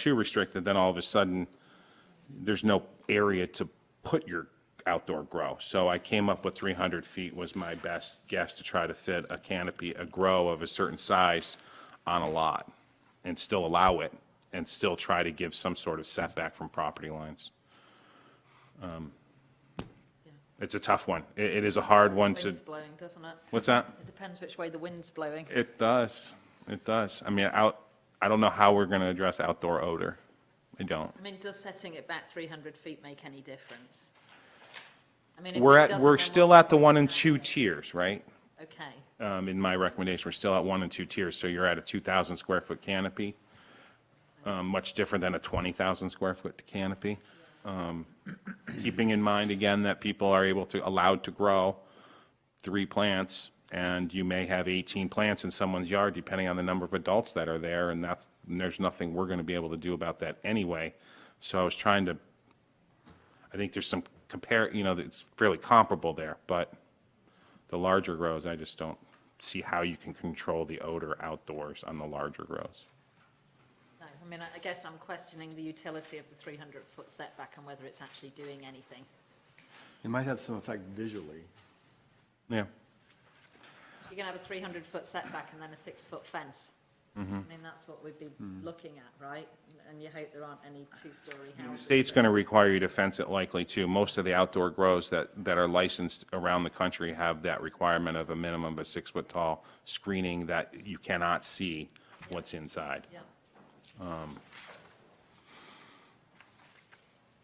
too restricted, then all of a sudden, there's no area to put your outdoor grow. So I came up with 300 feet was my best guess to try to fit a canopy, a grow of a certain size on a lot, and still allow it, and still try to give some sort of setback from property lines. It's a tough one. It is a hard one to, Wind's blowing, doesn't it? what's that? It depends which way the wind's blowing. It does. It does. I mean, I don't know how we're going to address outdoor odor. I don't. I mean, does setting it back 300 feet make any difference? I mean, if We're it doesn't, we're then still what's at the 1 and 2 tiers, right? Okay, In my recommendation, we're still at 1 and 2 tiers, so you're at a 2,000 square foot canopy, much different than a 20,000 square foot canopy. Keeping in mind, again, that people are allowed to grow 3 plants, and you may have 18 plants in someone's yard, depending on the number of adults that are there, and there's nothing we're going to be able to do about that anyway. So I was trying to, I think there's some it's fairly comparable there, but the larger grows, I just don't see how you can control the odor outdoors on the larger grows. no, I mean, I guess I'm questioning the utility of the 300-foot setback and whether it's actually doing anything. It might have some effect visually. Yeah. You're going to have a 300-foot setback and then a 6-foot fence. I mean, that's what we'd be looking at, right? And you hope there aren't any 2-story houses. State's going to require you to fence it likely too. Most of the outdoor grows that are licensed around the country have that requirement of a minimum of a 6-foot tall screening that you cannot see what's inside. Yeah.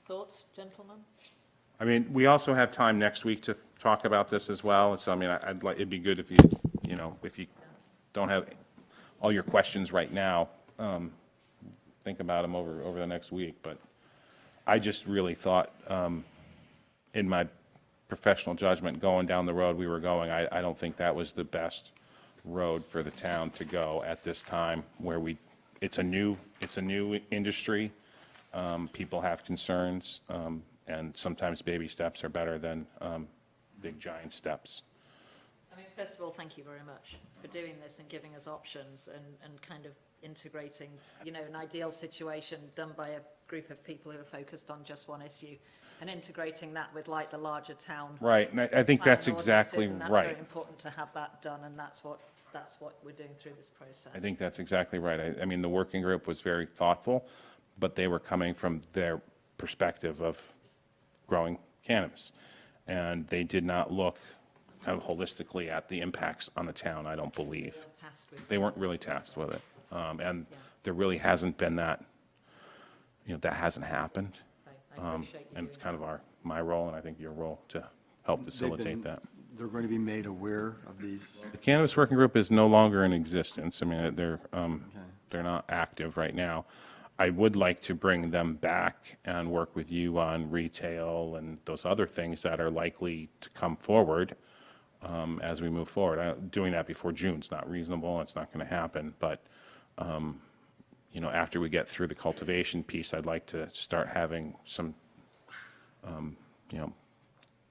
Thoughts, gentlemen? I mean, we also have time next week to talk about this as well, so I mean, it'd be good if if you don't have all your questions right now, think about them over the next week, but I just really thought, in my professional judgment, going down the road we were going, I don't think that was the best road for the town to go at this time, where it's a new industry, people have concerns, and sometimes baby steps are better than big giant steps. I mean, first of all, thank you very much for doing this and giving us options and kind of integrating, an ideal situation done by a group of people who are focused on just one issue and integrating that with like the larger town. Right, and I think plan that's and ordinances, exactly and that's right. very important to have that done, and that's what we're doing through this process. I think that's exactly right. I mean, the working group was very thoughtful, but they were coming from their perspective of growing cannabis. And they did not look kind of holistically at the impacts on the town, I don't believe. Tasked with- They weren't really tasked with it. And there really hasn't been that, that hasn't happened. I appreciate you And it's doing kind of my role, and I think your role, to help facilitate that. They're going to be made aware of these. The Cannabis Working Group is no longer in existence. I mean, they're not active right now. I would like to bring them back and work with you on retail and those other things that are likely to come forward as we move forward. Doing that before June is not reasonable. It's not going to happen. But, after we get through the cultivation piece, I'd like to start having some,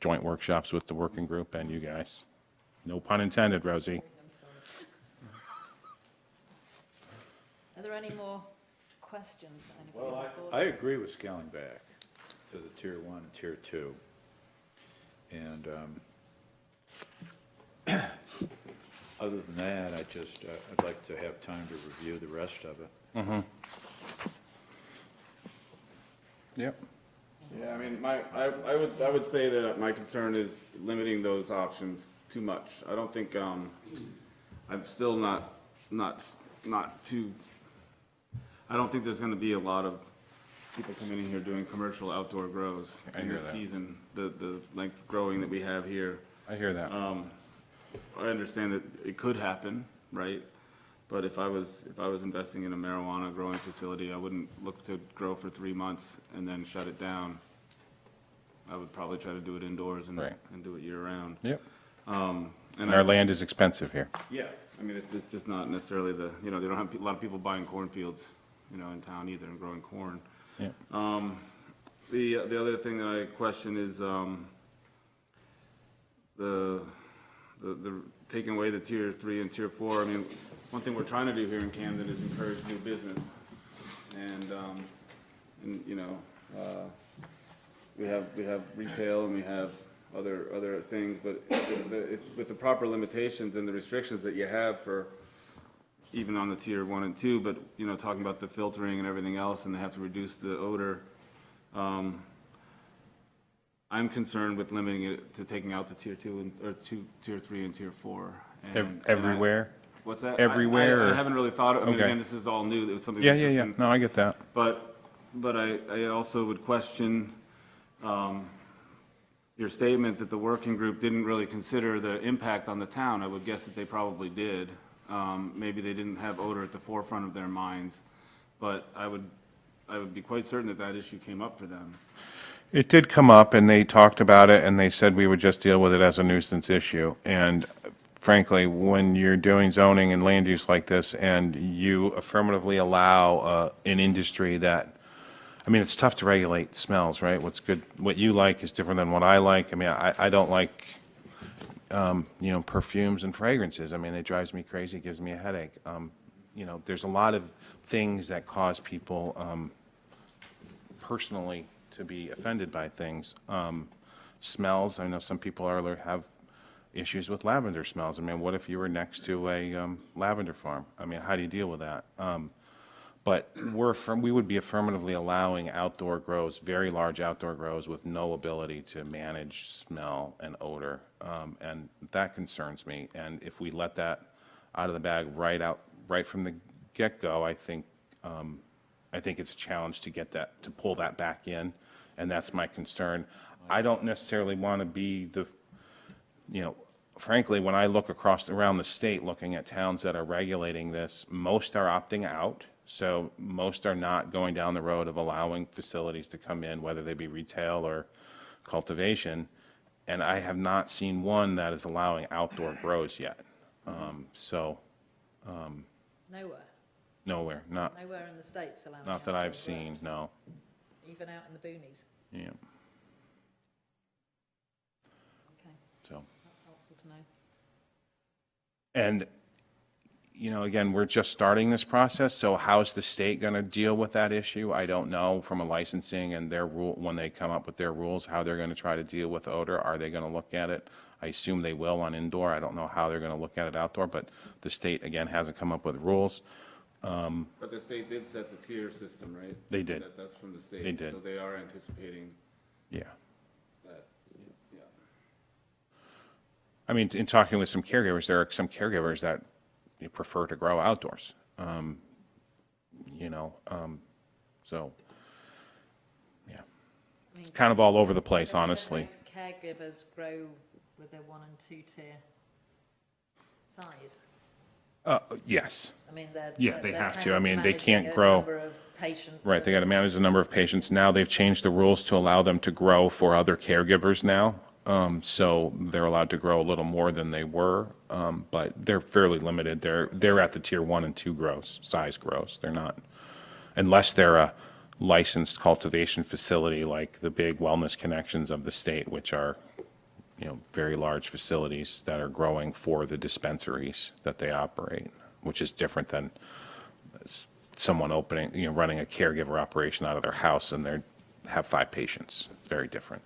joint workshops with the working group and you guys. No pun intended, Rosie. Are there any more questions that anybody on Well, the board? I agree with scaling back to the tier 1 and tier 2. And other than that, I'd like to have time to review the rest of it. Yep. Yeah, I mean, I would say that my concern is limiting those options too much. I don't think, I'm still not too, I don't think there's gonna be a lot of people coming in here doing commercial outdoor grows I in hear this that. season, the length of growing that we have here. I hear that. I understand that it could happen, right? But if I was investing in a marijuana growing facility, I wouldn't look to grow for 3 months and then shut it down. I would probably try to do it indoors and Right. do it year round. Yep. And And our land is expensive here. yeah, I mean, it's just not necessarily they don't have a lot of people buying cornfields, in town either and growing corn. Yep. The other thing that I question is, the taking away the tier 3 and tier 4. I mean, one thing we're trying to do here in Camden is encourage new business. And, and, you know, we have retail and we have other things, but with the proper limitations and the restrictions that you have for, even on the tier 1 and 2, but, you know, talking about the filtering and everything else, and they have to reduce the odor, I'm concerned with limiting it to taking out the tier 2 and, or tier 3 and tier 4. And I- Everywhere? What's that? Everywhere, I or- haven't really thought, I mean, Okay. again, this is all new, it was something. Yeah, that's yeah, just yeah. been- No, I get that. But I also would question your statement that the working group didn't really consider the impact on the town. I would guess that they probably did. Maybe they didn't have odor at the forefront of their minds, but I would be quite certain that that issue came up for them. It did come up, and they talked about it, and they said we would just deal with it as a nuisance issue. And frankly, when you're doing zoning and land use like this, and you affirmatively allow an industry that, I mean, it's tough to regulate smells, right? What's good, what you like is different than what I like. I mean, I don't like, you know, perfumes and fragrances. I mean, it drives me crazy, it gives me a headache. You know, there's a lot of things that cause people personally to be offended by things. Smells, I know some people have issues with lavender smells. I mean, what if you were next to a lavender farm? I mean, how do you deal with that? But we would be affirmatively allowing outdoor grows, very large outdoor grows with no ability to manage smell and odor. And that concerns me. And if we let that out of the bag right from the get-go, I think it's a challenge to get that, to pull that back in, and that's my concern. I don't necessarily want to be you know, frankly, when I look around the state, looking at towns that are regulating this, most are opting out. So most are not going down the road of allowing facilities to come in, whether they be retail or cultivation. And I have not seen one that is allowing outdoor grows yet. Nowhere, not Nowhere in the States allowing. that I've outdoor seen, no. grow, even out in the boonies. Yeah, Okay, so. that's helpful to know. And, you know, again, we're just starting this process, so how's the state going to deal with that issue? I don't know from a licensing and their rule, when they come up with their rules, how they're going to try to deal with odor. Are they going to look at it? I assume they will on indoor. I don't know how they're going to look at it outdoor, but the state, again, hasn't come up with rules. But the state did set the tier system, right? They did. That's from the state. They did. So they are anticipating Yeah. that, yeah. I mean, in talking with some caregivers, there are some caregivers that prefer to grow outdoors. You know, so, yeah. I mean, Kind of all over the place, don't honestly. those caregivers grow with their 1 and 2 tier size. Yes. I mean, they're. Yeah, they're- they they're have kind to. I of mean, they managing can't a grow- number of patients. Right, they got to and manage the number of patients. Now they've changed the rules to allow them to grow for other caregivers now. So they're allowed to grow a little more than they were, but they're fairly limited. They're at the tier 1 and 2 size grows. They're not, unless they're a licensed cultivation facility like the big wellness connections of the state, which are, you know, very large facilities that are growing for the dispensaries that they operate, which is different than someone opening, you know, running a caregiver operation out of their house and they have 5 patients. Very different.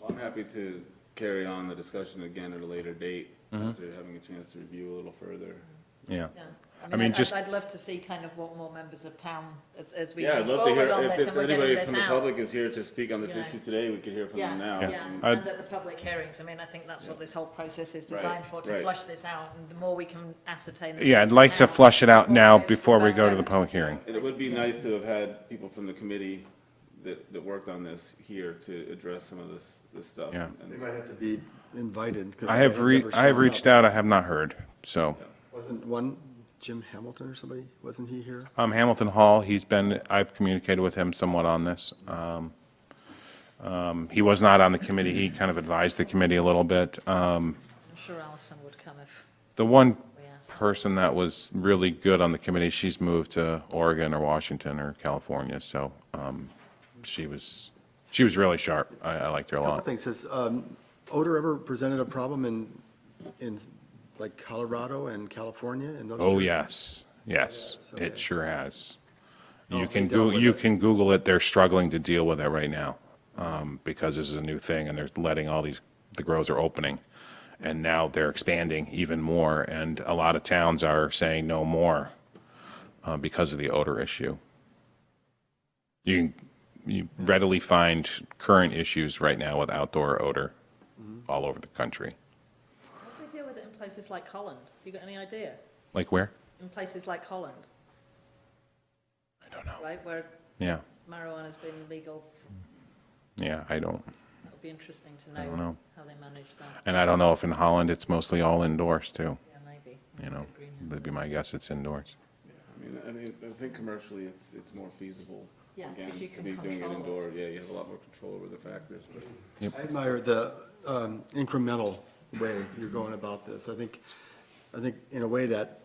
Well, I'm happy to carry on the discussion again at a later date, after having a chance to review a little further. Yeah. Yeah, I mean, just- I'd love to see kind of what more members of town, as we Yeah, move I'd love to hear, forward on if this and we're anybody getting from this the out. public is here to speak on this You know. issue today, we could hear from them now. Yeah, I'd- and at the public hearings, I mean, I think that's what this whole process is Right, designed for, to right. flush this out, and the more we can ascertain. Yeah, I'd like to now, flush it out the more now it goes before we back go to the out. public hearing. And it would be nice to have had people from the committee that worked on this here to address some of this stuff. Yeah. And- They might have to be invited. 'cause I they have never I have shown reached up. out, I have not heard, so. Wasn't one, Jim Hamilton or somebody, wasn't he here? Hamilton Hall, I've communicated with him somewhat on this. He was not on the committee, he kind of advised the committee a little bit. I'm sure Alison would come if The one we asked. person that was really good on the committee, she's moved to Oregon or Washington or California, so she was really sharp. I liked her a Couple lot. things, has odor ever presented a problem in like Colorado and California and those? Oh, jurisdictions? yes, Yes, So it they- sure has. Oh, You they can dealt with You it. can Google it, they're struggling to deal with it right now, because this is a new thing, and they're letting the grows are opening, and now they're expanding even more, and a lot of towns are saying no more, because of the odor issue. You readily find current issues right now with outdoor odor all over the country. How do we deal with it in places like Holland? You got any idea? Like where? In places like Holland, I don't know. right, where Yeah, marijuana's been legal, yeah, I don't, it'll be interesting to I don't know know. how they manage that. And I don't know if in Holland it's mostly all indoors too, Yeah, maybe. you know? Greenhouse. That'd be my guess, it's indoors. I mean, I think commercially, it's more feasible. Yeah, Again, 'cause you to can be doing it control it. indoor, yeah, you have a lot more control over the factors, but. I admire the incremental way you're going about this. I think in a way that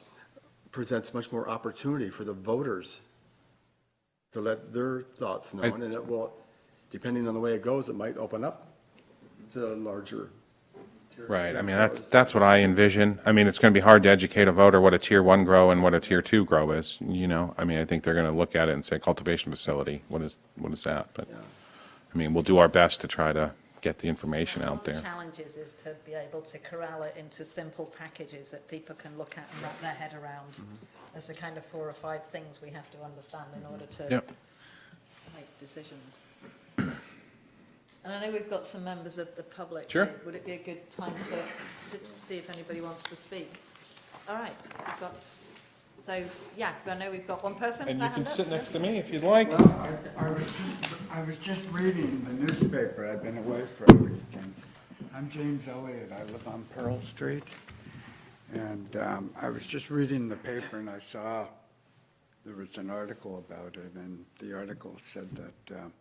presents much more opportunity for the voters to let their thoughts known, and it will, depending on the way it goes, it might open up to larger. Right, I mean, grows. that's what I envision. I mean, it's gonna be hard to educate a voter what a tier one grow and what a tier two grow is, you know? I mean, I think they're gonna look at it and say cultivation facility, what is that? But, Yeah. I mean, we'll do our best to try to get the information One out of the there. challenges is to be able to corral it into simple packages that people can look at and wrap their head around. There's the kind of 4 or 5 things we have to understand in order to Yep. make decisions. And I know we've got some members of the public. Sure. here. Would it be a good time to see if anybody wants to speak? All right, we've got, so, yeah, I know we've got one person. And with you their can hand sit up. next to me if you'd like. Well, I was just reading the newspaper. I've been away for a week, and I'm James Elliott. I live on Pearl Street. And I was just reading the paper, and I saw there was an article about it, and the article said that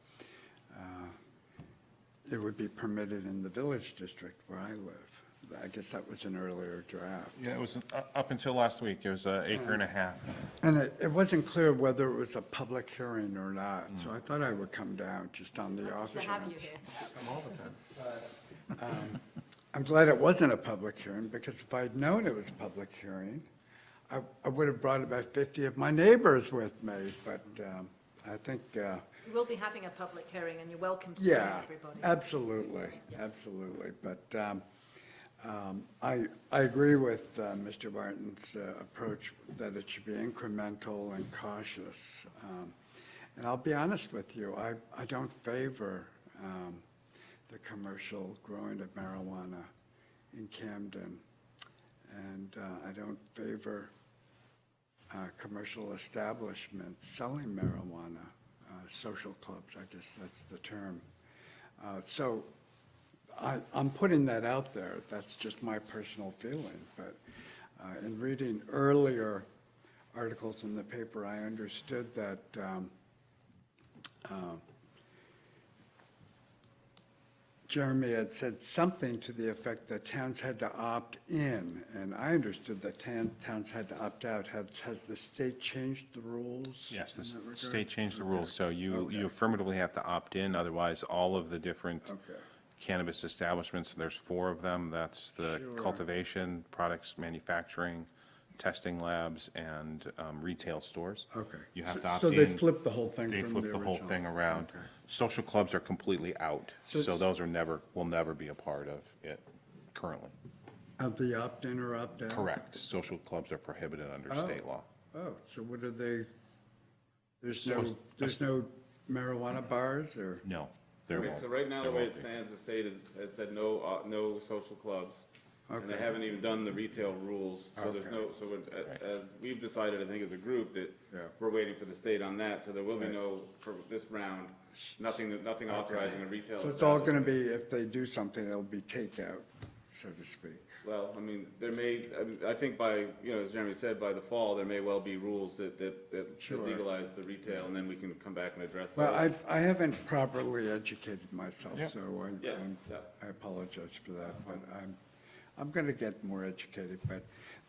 it would be permitted in the Village District where I live. I guess that was an earlier draft. Yeah, it was up until last week, it was an acre and a half. And it wasn't clear whether it was a public hearing or not, so I thought I would come down just on the off To have you chance. here. I'm glad it wasn't a public hearing, because if I'd known it was a public hearing, I would have brought about 50 of my neighbors with me, but I think, We will be having a public hearing, and you're welcome to join yeah, everybody. absolutely, absolutely. But I agree with Mr. Martin's approach that it should be incremental and cautious. And I'll be honest with you, I don't favor the commercial growing of marijuana in Camden. And I don't favor commercial establishments selling marijuana, social clubs, I guess that's the term. So I'm putting that out there. That's just my personal feeling. But in reading earlier articles in the paper, I understood that Jeremy had said something to the effect that towns had to opt in, and I understood that towns had to opt out. Has the state changed the rules? Yes, the in that regard? state changed the rules, so you Okay. affirmatively have to opt in, otherwise all of the different Okay. cannabis establishments, there's 4 of them, that's the Sure. cultivation, products manufacturing, testing labs, and retail stores. Okay. You have So- to opt So in. they flipped the whole thing They from flipped the whole original. thing around. Okay. Social clubs are completely out, So so it's- those will never be a part of it currently. Of the opt-in or opt-out? Correct. Social clubs are prohibited under Oh. state law. Oh, so what are they, there's So- there's no marijuana bars, or? No, there Okay, won't. so right now, the There way won't it be. stands, the state has said no social clubs. And they Okay. haven't even done the retail rules, so there's Okay. no, so as we've decided, I think as a group, that Yeah. we're waiting for the state on that, so there will be Right. no, for this round, nothing authorizing a retail. So it's all establishment. gonna be, if they do something, it'll be takeout, so to speak. Well, I mean, I think by, as Jeremy said, by the fall, there may well be rules that Sure. legalize the retail, and then we can come back and address those. Well, I haven't properly educated myself, Yeah. so Yeah, yeah. I apologize for that, but I'm gonna get more educated.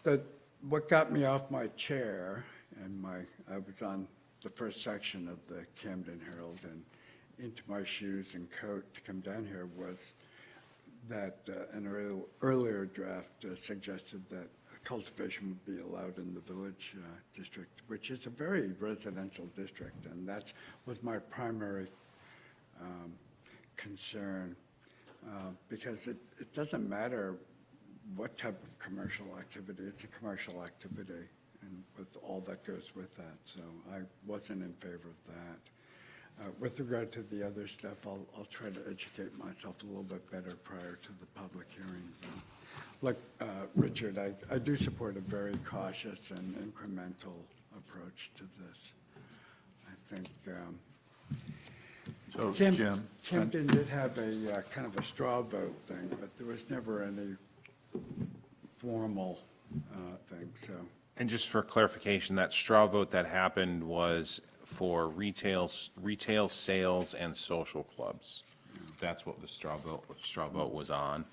But what got me off my chair, and I was on the first section of the Camden Herald, and into my shoes and coat to come down here, was that an earlier draft suggested that cultivation would be allowed in the village district, which is a very residential district, and that was my primary concern, because it doesn't matter what type of commercial activity, it's a commercial activity, and with all that goes with that, so I wasn't in favor of that. With regard to the other stuff, I'll try to educate myself a little bit better prior to the public hearing. Like Richard, I do support a very cautious and incremental approach to this. I think So, Jim, Camden did have a kind of a straw vote thing, but there was never any formal thing, so. And just for clarification, that straw vote that happened was for retail sales and social clubs. That's what the straw vote was on.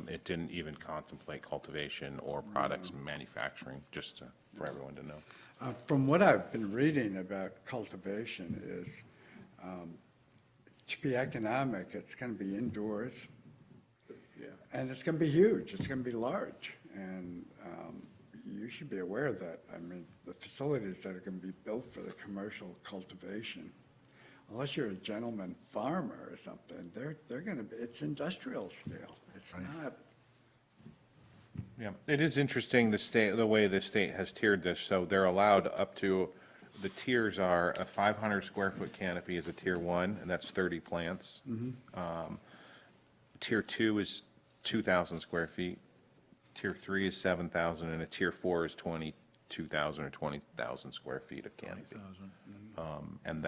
It didn't even contemplate cultivation or products manufacturing, just for everyone to know. From what I've been reading about cultivation is, to be economic, it's going to be indoors, Yeah. and it's going to be huge, it's going to be large, and you should be aware of that. I mean, the facilities that are going to be built for the commercial cultivation, unless you're a gentleman farmer or something, they're going to be, it's industrial scale. It's not, Yeah, it is interesting, the way the state has tiered this, so they're allowed up to, the tiers are a 500 square foot canopy is a tier 1, and that's 30 plants. Tier 2 is 2,000 square feet, tier 3 is 7,000, and a tier 4 is 22,000 or 20,000 square feet of canopy. And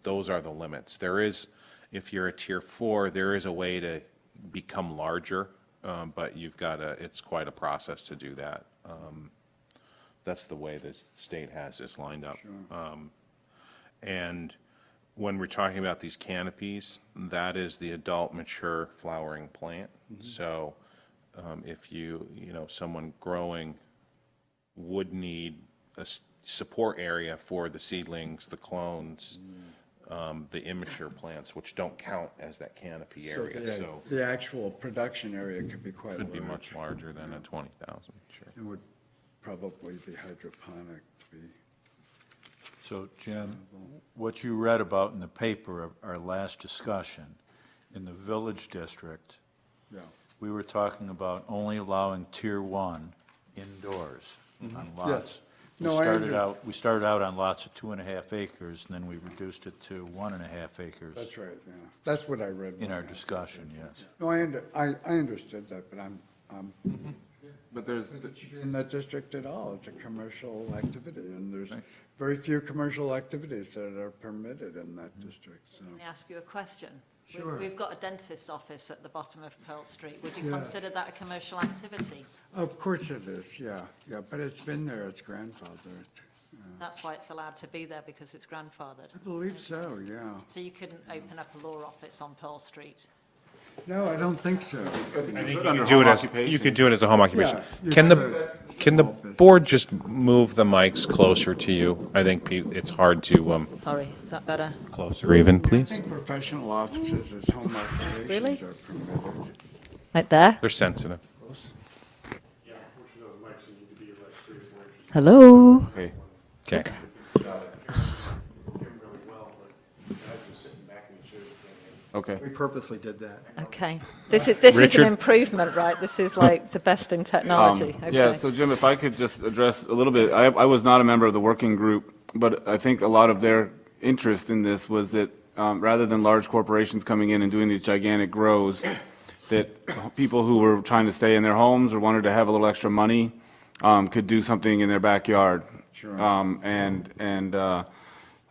those are the limits. There is, if you're a tier 4, there is a way to become larger, but it's quite a process to do that. That's the way the state has this lined up. And when we're talking about these canopies, that is the adult mature flowering plant. So if someone growing would need a support area for the seedlings, the clones, the immature plants, which don't count as that canopy area, so the actual production area could be quite large. could be much larger than a 20,000, sure. It would probably be hydroponic to be. So, Jim, what you read about in the paper, our last discussion, in the village district, Yeah. we were talking about only allowing tier 1 indoors on lots. Yes. We No, I we started out on lots of 2.5 acres, and then we reduced it to 1.5 acres. That's right, yeah. That's what I read. In our discussion, yes. No, I understood that, but I'm But there's, in that district at all. It's a commercial activity, and there's very few commercial activities that are permitted in that district, so. Let me ask you a question. Sure. We've got a dentist's office at the bottom of Pearl Street. Would you Yeah. consider that a commercial activity? Of course it is, yeah, but it's been there, it's grandfathered. That's why it's allowed to be there, because it's grandfathered. I believe so, yeah. So you couldn't open up a law office on Pearl Street? No, I don't think so. You could do it as a home occupation. Yeah, you Can could. the board just move the mics closer to you? I think it's hard to, Sorry, is that better? closer even, I please. think professional offices as home Really? occupations are permitted. Right there? They're sensitive. Hello? okay. Okay. Okay. We purposely did that. Okay. This is Richard? an improvement, right? This is like the best in technology. Yeah, Okay. so Jim, if I could just address a little bit, I was not a member of the working group, but I think a lot of their interest in this was that rather than large corporations coming in and doing these gigantic grows, that people who were trying to stay in their homes or wanted to have a little extra money could do something in their backyard. Sure.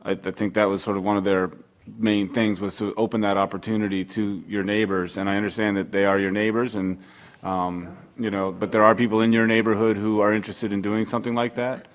I think that was sort of one of their main things, was to open that opportunity to your neighbors. And I understand that they are your neighbors, and, but there are people in your neighborhood who are interested in doing something like that.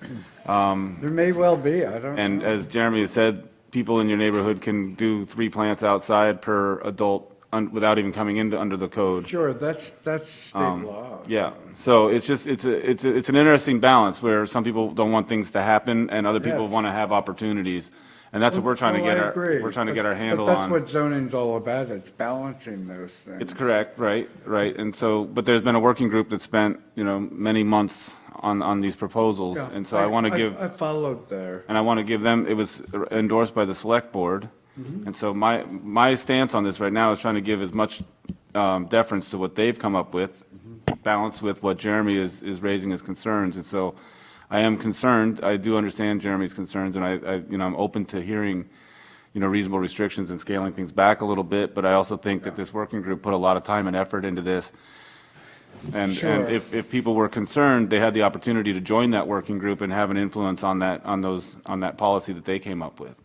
There may well be, I don't know. And as Jeremy has said, people in your neighborhood can do 3 plants outside per adult without even coming into, under the code. Sure, that's state law. Yeah, so it's just, it's an interesting balance where some people don't want things to happen and other people Yes. want to have opportunities. And that's what we're trying to Oh, get I agree. we're trying to But- get our handle But that's on. what zoning's all about, it's balancing those things. It's correct, right, right. And so, but there's been a working group that spent, many months on these proposals. Yeah, And so I want to give. I followed there. And I want to give them, it was endorsed by the select board. And so my stance on this right now is trying to give as much deference to what they've come up with, balanced with what Jeremy is raising as concerns. And so I am concerned, I do understand Jeremy's concerns, and I'm open to hearing, reasonable restrictions and scaling things back a little bit, but I also think that this working group put a lot of time and effort into this. And Sure. if people were concerned, they had the opportunity to join that working group and have an influence on that policy that they came up with,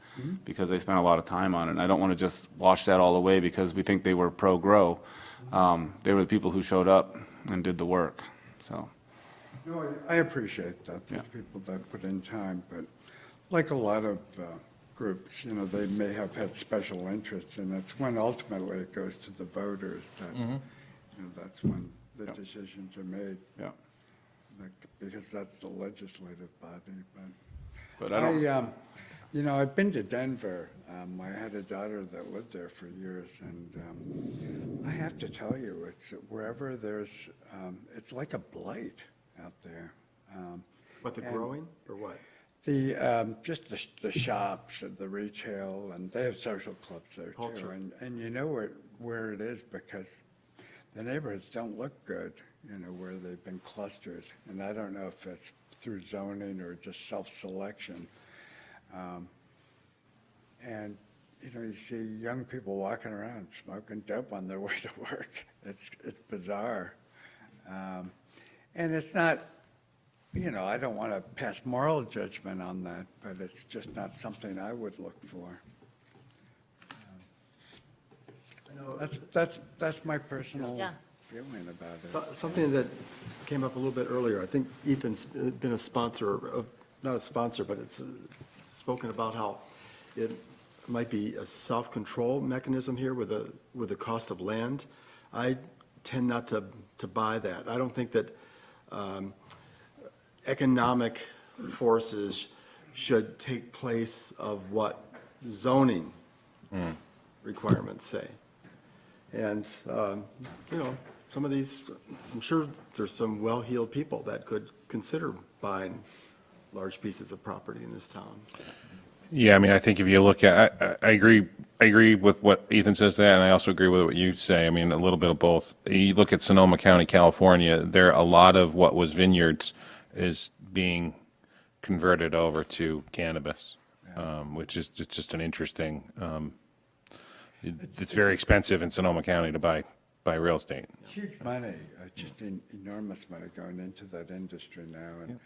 because they spent a lot of time on it. And I don't want to just wash that all away because we think they were pro-grow. They were the people who showed up and did the work, so. No, I appreciate that, there's people that put in time, but like a lot of groups, they may have had special interests, and that's when ultimately it goes to the voters, that, that's when the decisions are made, Yeah. because that's the legislative body, But I don't, I've been to Denver. I had a daughter that lived there for years, and I have to tell you, it's wherever there's, it's like a blight out there. What, the And- growing, or what? Just the shops and the retail, and they have social clubs there too. Culture. And you know where it is because the neighborhoods don't look good, where they've been clustered. And I don't know if it's through zoning or just self-selection. And, you see young people walking around smoking dope on their way to work. It's bizarre. And it's not, I don't want to pass moral judgment on that, but it's just not something I would look for. That's my personal Yeah. feeling about it. Something that came up a little bit earlier, I think Ethan's been a sponsor of, not a sponsor, but it's spoken about how it might be a self-control mechanism here with the cost of land. I tend not to buy that. I don't think that economic forces should take place of what zoning requirements say. And, some of these, I'm sure there's some well-heeled people that could consider buying large pieces of property in this town. Yeah, I mean, I think if you look at, I agree with what Ethan says there, and I also agree with what you say. I mean, a little bit of both. You look at Sonoma County, California, there, a lot of what was vineyards is being converted over to cannabis, which is just an interesting, it's very expensive in Sonoma County to buy real estate. Huge money, just enormous money going into that industry now. And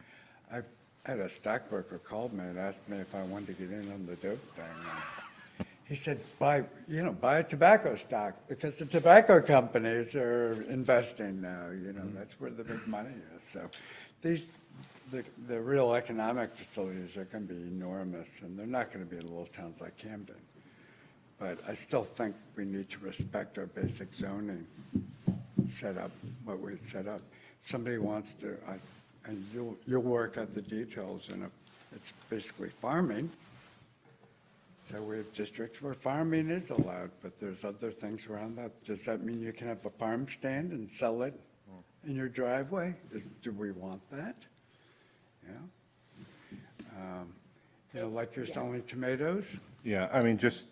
I've had a stockbroker called me and asked me if I wanted to get in on the dope thing. And he said, buy a tobacco stock because the tobacco companies are investing now, that's where the big money is. So the real economic facilities are going to be enormous, and they're not going to be in little towns like Camden. But I still think we need to respect our basic zoning setup, what we've set up. Somebody wants to, and you'll work out the details, and it's basically farming. So we have districts where farming is allowed, but there's other things around that. Does that mean you can have a farm stand and sell it in your driveway? Do we want that? Like you're selling tomatoes? Yeah, I mean, just,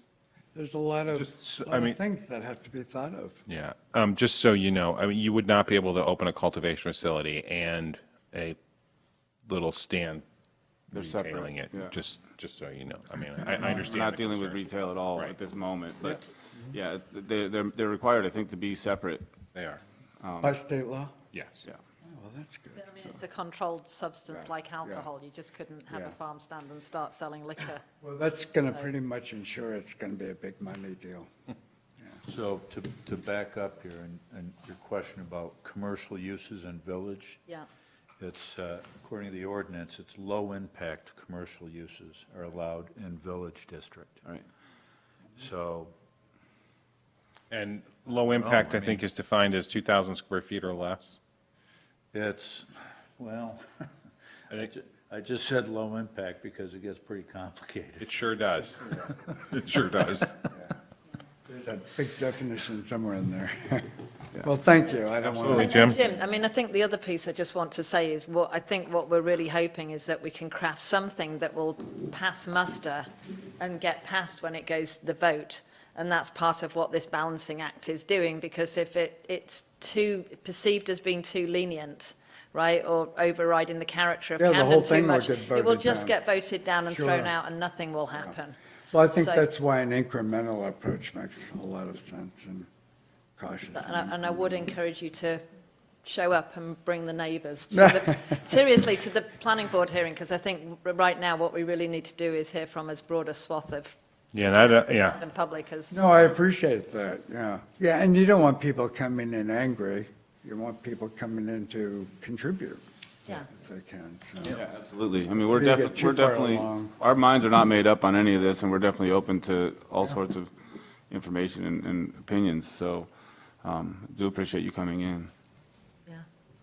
There's a lot of Just, I mean- things that have to be thought of. yeah, just so you know, I mean, you would not be able to open a cultivation facility and a little stand They're separate, retailing it, yeah. just so you know. I mean, I We're understand. not the dealing with concern. retail at all Right. at this moment, but, yeah, they're required, I think, to be separate. They are, By state law? yes. Yeah. Oh, well, that's good. I mean, it's a controlled substance like alcohol. You just couldn't have Yeah. a farm stand and start selling liquor. Well, that's going to pretty much ensure it's going to be a big money deal. So to back up here, and your question about commercial uses in village, Yeah. it's, according to the ordinance, it's low-impact commercial uses are allowed in village district. All right. So And low impact, I I think, is defined as 2,000 square feet or less. It's, well, I think I just said low impact because it gets pretty complicated. it sure does. It sure does. There's a big definition somewhere in there. Well, thank you. I don't want Absolutely, to. Jim. Jim, I mean, I think the other piece I just want to say is I think what we're really hoping is that we can craft something that will pass muster and get passed when it goes to the vote. And that's part of what this balancing act is doing, because if it's too perceived as being too lenient, right, or overriding the character of Yeah, the Camden whole too thing will much, get it will voted just down. get voted down and thrown Sure. out and nothing will happen. Well, I think So- that's why an incremental approach makes a lot of sense and cautious. And I would encourage you to show up and bring the neighbours, seriously, to the planning board hearing, because I think right now what we really need to do is hear from as broad a swath of Yeah, yeah. the public as, No, I appreciate that, yeah. Yeah, and you don't want people coming in angry. You want people coming in to contribute yeah. if they can, so. Yeah, absolutely. I mean, we're Before you get definitely, too we're far definitely, along. our minds are not made up on any of this, and we're definitely open to all sorts of information and opinions, so, do appreciate you coming in. Yeah,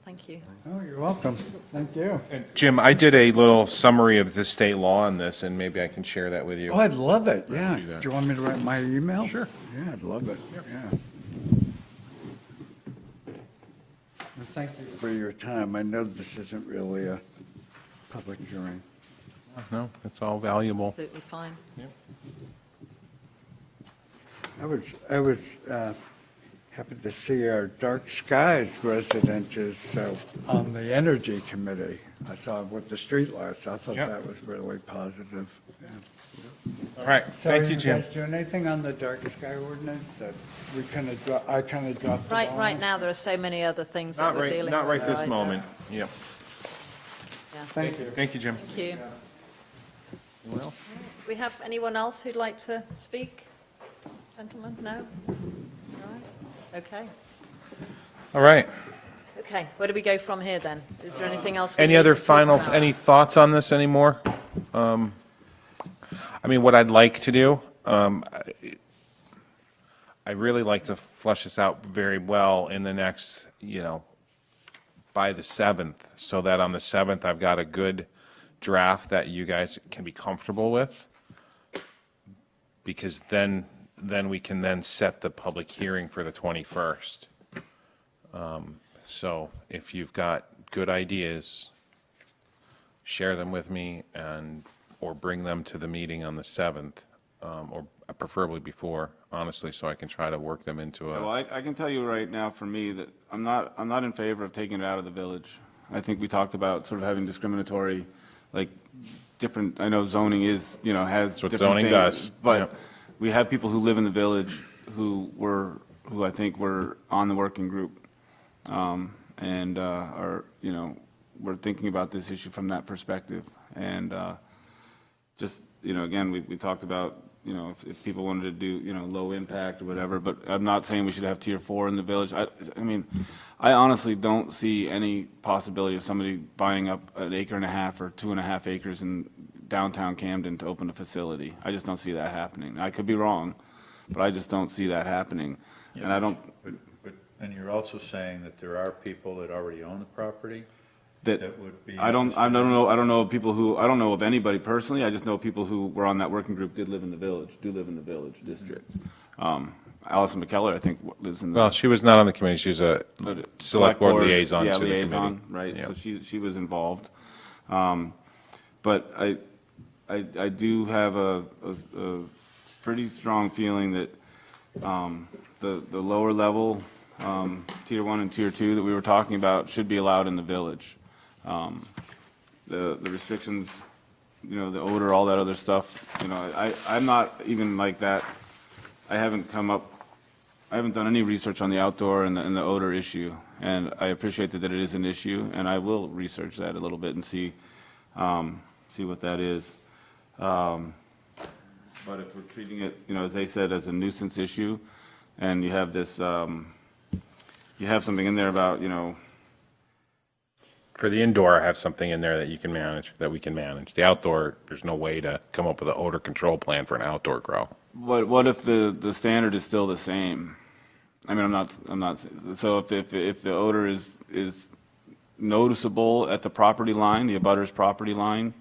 thank you. Oh, you're welcome. Thank you. Jim, I did a little summary of the state law on this, and maybe I can share that with you. Oh, I'd love it, yeah. do that. Do you want me to write my email? Sure. Yeah, I'd love it, yeah. Well, thank you for your time. I know this isn't really a public hearing. No, it's all valuable. Absolutely fine. I was happy to see our Dark Skies resident is on the Energy Committee. I saw with the streetlights. I thought Yeah. that was really positive. Yeah. All right, thank you, So Jim. you guys do anything on the Dark Sky ordinance that we kind of, I kind of dropped the ball Right on? now, there are so many other things that Not we're right, dealing with. not right this now. moment. Yep. Yeah. Thank you. Thank you, Jim. Thank you. Well, Do we have anyone else who'd like to speak? Gentlemen, no? All right. Okay. all right. Okay, where do we go from here then? Is there anything else we Any need other to talk final, about? any thoughts on this anymore? I mean, what I'd like to do, I really like to flush this out very well in the next, by the 7th, so that on the 7th, I've got a good draft that you guys can be comfortable with. Because then we can then set the public hearing for the 21st. So if you've got good ideas, share them with me or bring them to the meeting on the 7th, or preferably before, honestly, so I can try to work them into Well, a, I can tell you right now, for me, that I'm not in favor of taking it out of the village. I think we talked about sort of having discriminatory, like, different, I know zoning is, has what different zoning things, does, but yeah. we have people who live in the village who I think were on the working group, and are, we're thinking about this issue from that perspective. And just, again, we talked about, if people wanted to do, low impact or whatever, but I'm not saying we should have tier 4 in the village. I mean, I honestly don't see any possibility of somebody buying up an acre and a half or 2.5 acres in downtown Camden to open a facility. I just don't see that happening. I could be wrong, but I just don't see that happening. And I don't, And you're also saying that there are people that already own the property? that, That would be I don't interested know, I don't know of people who, I don't know of anybody personally, I just know people who were on that working group do live in the village district. Allison McKellar, I think, lives in the. well, she was not on the committee, she was a But select board liaison yeah, to the committee. liaison, right, Yeah. so she was involved. But I do have a pretty strong feeling that the lower level, tier 1 and tier 2 that we were talking about should be allowed in the village. The restrictions, the odor, all that other stuff, I'm not even like that. I haven't done any research on the outdoor and the odor issue, and I appreciate that it is an issue, and I will research that a little bit and see what that is. But if we're treating it, as they said, as a nuisance issue, and you have this, you have something in there about, For the indoor, I have something in there that you can manage, that we can manage. The outdoor, there's no way to come up with an odor control plan for an outdoor grow. what if the standard is still the same? I mean, I'm not, so if the odor is noticeable at the property line, the abutter's property line,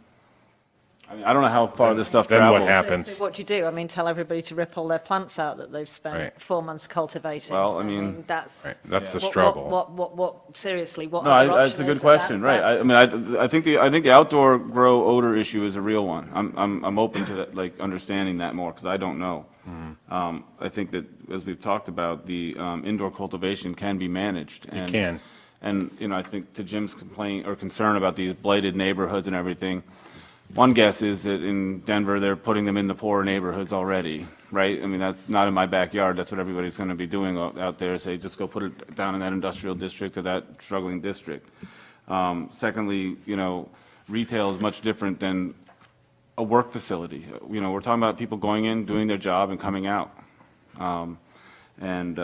I mean, I don't know how far this stuff Then what travels. happens? So what do you do? I mean, tell everybody to rip all their plants out that they've spent Right. 4 months cultivating. Well, I mean- That's. Right, that's the what- struggle. Seriously, what No, other it's option a good is? question, right. I That's- mean, I think the outdoor grow odor issue is a real one. I'm open to that, like, understanding that more, because I don't know. I think that, as we've talked about, the indoor cultivation can be managed. It can. And, you know, I think to Jim's complaint or concern about these blighted neighborhoods and everything, one guess is that in Denver, they're putting them in the poorer neighborhoods already, right? I mean, that's not in my backyard, that's what everybody's going to be doing out there, say, just go put it down in that industrial district or that struggling district. Secondly, you know, retail is much different than a work facility. You know, we're talking about people going in, doing their job, and coming out. And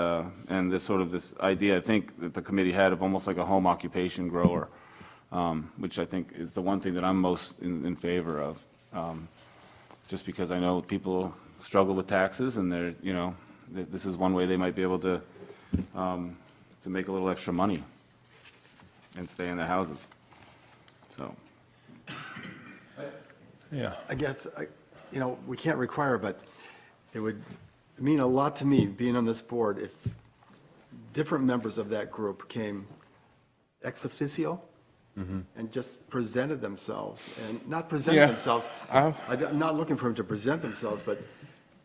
this sort of this idea, I think, that the committee had of almost like a home occupation grower, which I think is the one thing that I'm most in favor of. Just because I know people struggle with taxes, and they're, you know, this is one way they might be able to make a little extra money and stay in their houses. So, Yeah. I guess, you know, we can't require, but it would mean a lot to me, being on this board, if different members of that group came ex officio and just presented themselves, and not presented Yeah. themselves, I'm not looking for them to present themselves, but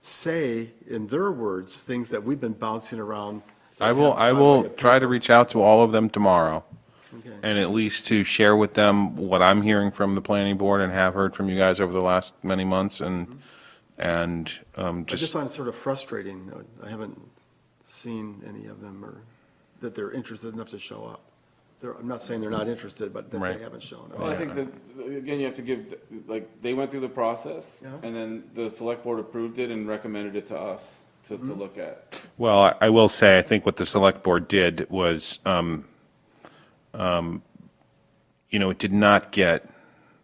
say, in their words, things that we've been bouncing around. I will try to reach out to all of them tomorrow, and at least to share with them what I'm hearing from the planning board and have heard from you guys over the last many months, and I just just, find it sort of frustrating. I haven't seen any of them, or that they're interested enough to show up. I'm not saying they're not interested, but that Right. they haven't shown well, I up. think that, again, you have to give, like, they went through the process, Yeah. and then the select board approved it and recommended it to us to look at. well, I will say, I think what the select board did was, it did not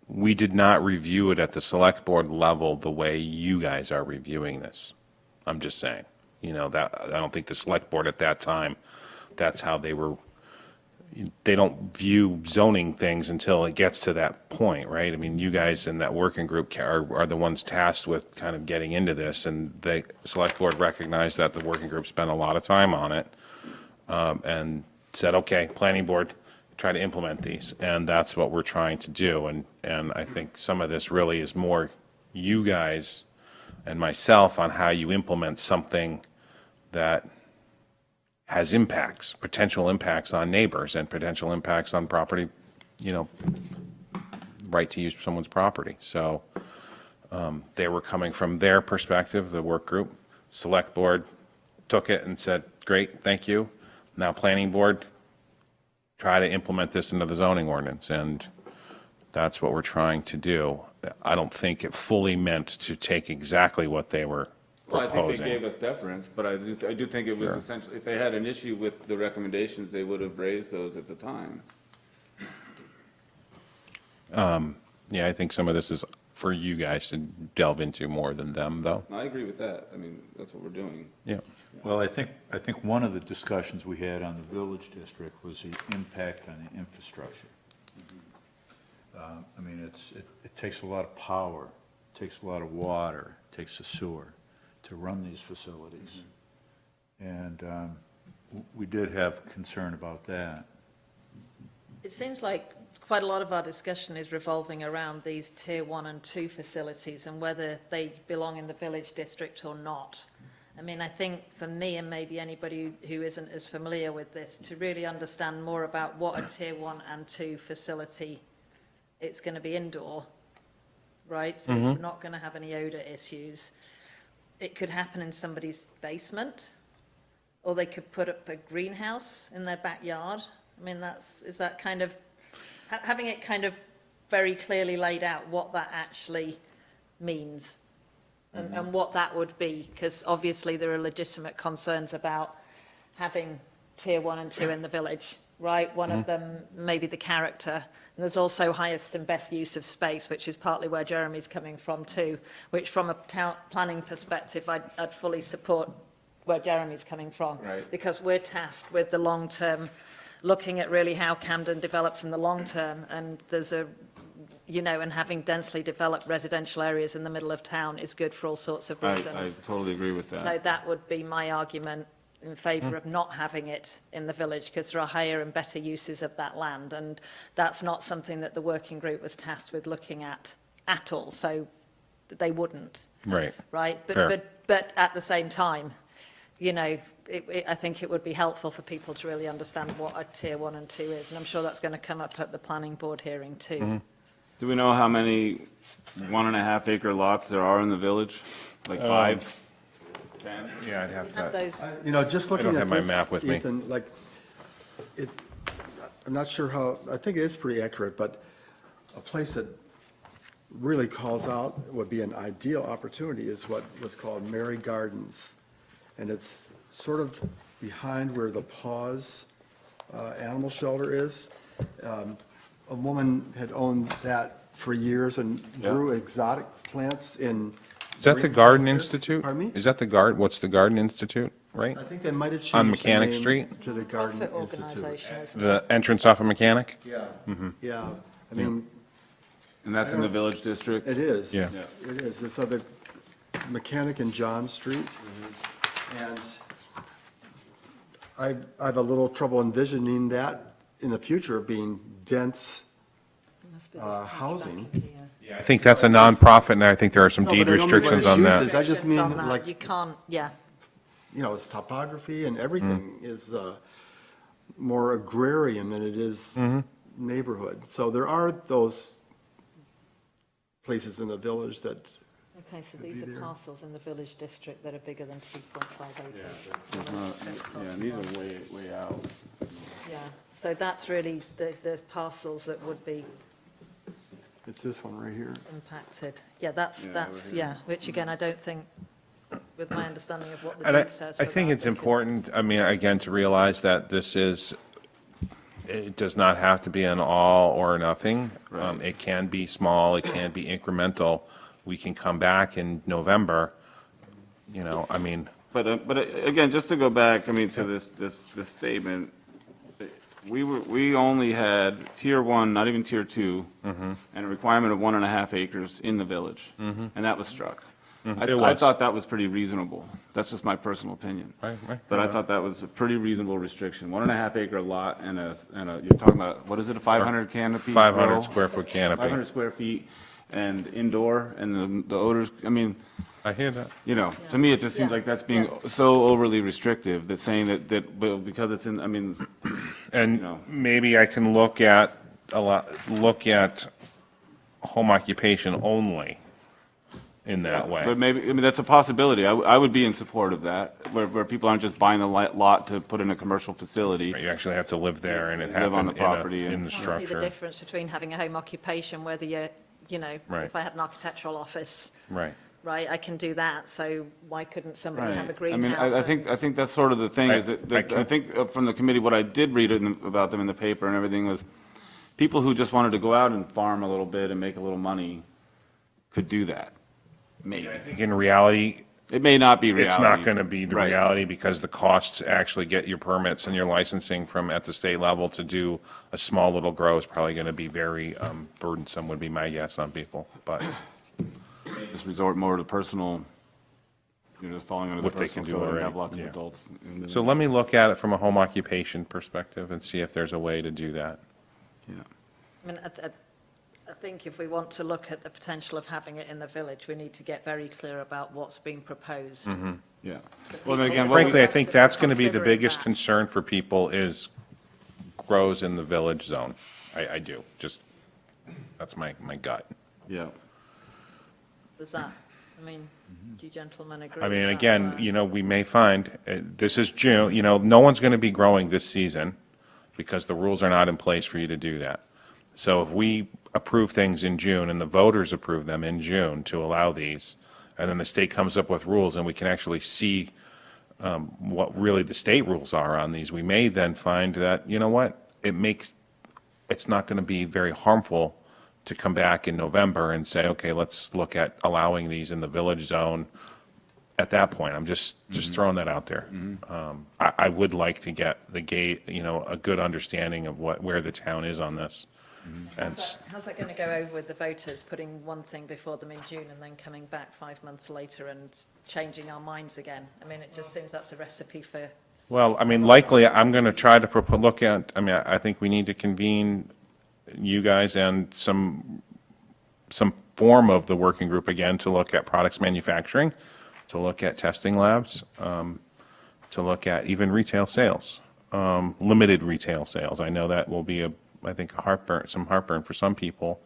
we did not review it at the select board level the way you guys are reviewing this. I'm just saying, that, I don't think the select board at that time, that's how they don't view zoning things until it gets to that point, right? I mean, you guys in that working group are the ones tasked with kind of getting into this, and the select board recognized that the working group spent a lot of time on it, and said, okay, planning board, try to implement these, and that's what we're trying to do, and I think some of this really is more you guys and myself on how you implement something that has impacts, potential impacts on neighbors and potential impacts on property, right to use someone's property. So they were coming from their perspective, the work group. Select board took it and said, great, thank you. Now planning board, try to implement this into the zoning ordinance, and that's what we're trying to do. I don't think it fully meant to take exactly what they were Well, I think they proposing. gave us deference, but I do think it was essentially, if they had an issue with the recommendations, they would have raised those at the time. Yeah, I think some of this is for you guys to delve into more than them, though. I agree with that. I mean, that's what we're doing. Yeah. Well, I think one of the discussions we had on the village district was the impact on the infrastructure. I mean, it takes a lot of power, it takes a lot of water, it takes a sewer to run these facilities. And we did have concern about that. It seems like quite a lot of our discussion is revolving around these tier 1 and 2 facilities and whether they belong in the village district or not. I mean, I think for me and maybe anybody who isn't as familiar with this, to really understand more about what a tier 1 and 2 facility, it's going to be indoor, right? So we're not going to have any odor issues. It could happen in somebody's basement, or they could put up a greenhouse in their backyard. I mean, is that kind of, having it kind of very clearly laid out what that actually means and what that would be, because obviously there are legitimate concerns about having tier 1 and 2 in the village, right? One of them may be the character, and there's also highest and best use of space, which is partly where Jeremy's coming from too, which from a town planning perspective, I'd fully support where Jeremy's coming from. Right. Because we're tasked with the long term, looking at really how Camden develops in the long term, and there's a, you know, and having densely developed residential areas in the middle of town is good for all sorts of I reasons. totally agree with that. So that would be my argument in favour of not having it in the village, because there are higher and better uses of that land, and that's not something that the working group was tasked with looking at all, so they wouldn't, Right. right? Fair. But at the same time, you know, I think it would be helpful for people to really understand what a tier 1 and 2 is, and I'm sure that's going to come up at the planning board hearing too. Do we know how many 1.5 acre lots there are in the village? Like 5? 10? Yeah, I'd have Have to, those, You know, just looking don't at have my this, map with me. Ethan, like, it, I'm not sure how, I think it is pretty accurate, but a place that really calls out, would be an ideal opportunity, is what was called Mary Gardens. And it's sort of behind where the Paws Animal Shelter is. A woman had owned that for years and grew exotic plants in. is that the Garden Institute? Pardon me? Is that the what's the Garden Institute, right? I think they might have changed. On the Mechanic name Street? To the Garden profit Institute. organisation, isn't it? The entrance off of Mechanic? Yeah, yeah. I mean, And that's in the village district? it is. Yeah. It is. It's on the Mechanic and John Street. And I have a little trouble envisioning that in the future being dense. Must be this patch back housing. in here. I think that's a nonprofit, and I think there are some No, deed but I don't mean what restrictions its on use that. is. I just mean On that, like, you can't, yeah. you know, it's topography and everything is more agrarian than it is neighborhood. So there are those places in the village that, Okay, so these are parcels in the village district that are bigger than 2.5 acres. Yeah, and these are way out. Yeah, so that's really the parcels that would be it's this one right here. impacted. Yeah, that's, Yeah, over here. yeah, which again, I don't think, with my understanding of what the And deed says. I for think that, it's they could- important, I mean, again, to realize that this is, it does not have to be an all or nothing. Right. It can be small, it can be incremental. We can come back in November, you know, I mean, But again, just to go back, I mean, to this statement, we only had tier 1, not even tier 2, and a requirement of 1.5 acres in the village, and that was struck. It I was. thought that was pretty reasonable. That's just my personal opinion. Right. But I thought that was a pretty reasonable restriction. 1.5 acre lot and you're talking about, what is it, a 500 canopy? 500 grow? square foot canopy. 500 square feet and indoor, and the odors, I mean, I hear that. you know, to me, it just seems Yeah. like that's being so overly restrictive, that saying that, well, because it's in, I mean, And know. maybe I can look at home occupation only in that way. but maybe, I mean, that's a possibility. I would be in support of that, where people aren't just buying the lot to put in a commercial facility. You actually have to live there and it Live on happened the property in and- the I can't see the structure. difference between having a home occupation, whether you're, you know, Right. if I had an architectural office, Right. right, I can do that, so why couldn't somebody have a Right. I mean, greenhouse? I think that's sort of the thing, is I that I think from the committee, what I did read about them in the paper and everything was, people who just wanted to go out and farm a little bit and make a little money could do that, maybe. In reality, It may not be reality. it's not going to be the Right. reality because the costs to actually get your permits and your licensing from at the state level to do a small little grow is probably going to be very burdensome, would be my guess on people, but Just resort more to personal, you're just falling under the What they can personal do code and already, have lots of yeah. adults. so let me look at it from a home occupation perspective and see if there's a way to do that. Yeah. I mean, I think if we want to look at the potential of having it in the village, we need to get very clear about what's being proposed. Yeah. But Well, then people- again, what we- Frankly, I think that's going to be the Considering biggest that. concern for people is grows in the village zone. I do, just, that's my gut. Yeah. Does that, I mean, do you gentlemen agree? I mean, with that? again, you know, we may find, this is June, you know, no one's going to be growing this season because the rules are not in place for you to do that. So if we approve things in June and the voters approve them in June to allow these, and then the state comes up with rules and we can actually see what really the state rules are on these, we may then find that, you know what, it's not going to be very harmful to come back in November and say, okay, let's look at allowing these in the village zone at that point. I'm just throwing that out there. I would like to get the gate, a good understanding of where the town is on this. And How's that going to go over with the voters, putting one thing before them in June and then coming back 5 months later and changing our minds again? I mean, it just seems that's a recipe for, Well, I mean, likely, I'm going to try to look at, I think we need to convene you guys and some form of the working group again to look at products manufacturing, to look at testing labs, to look at even retail sales, limited retail sales. I know that will be I think some heartburn for some people,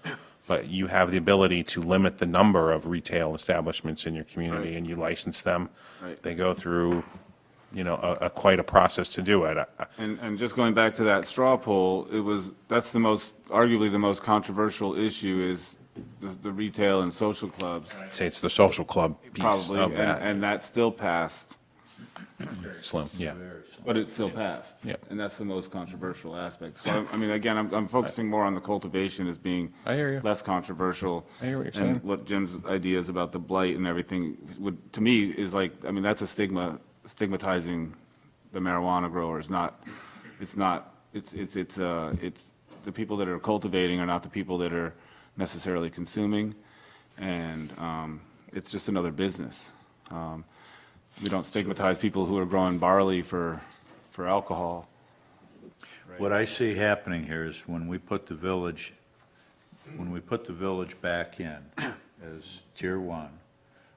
but you have the ability to limit the number of retail establishments in your community, Right. and you license them. Right. They go through, quite a process to do it. And just going back to that straw poll, that's arguably the most controversial issue is the retail and social clubs, I'd say it's the social club piece probably, of that. and that still passed, Slim, yeah. but it still passed. Yeah. And that's the most controversial aspect. So, I mean, again, I'm focusing more on the cultivation as being I hear you. less controversial. I hear what you're saying. And what Jim's ideas about the blight and everything would, to me, is like, I mean, that's a stigmatizing the marijuana growers, it's the people that are cultivating are not the people that are necessarily consuming, and it's just another business. We don't stigmatize people who are growing barley for alcohol. What I see happening here is when we put the village back in as tier one,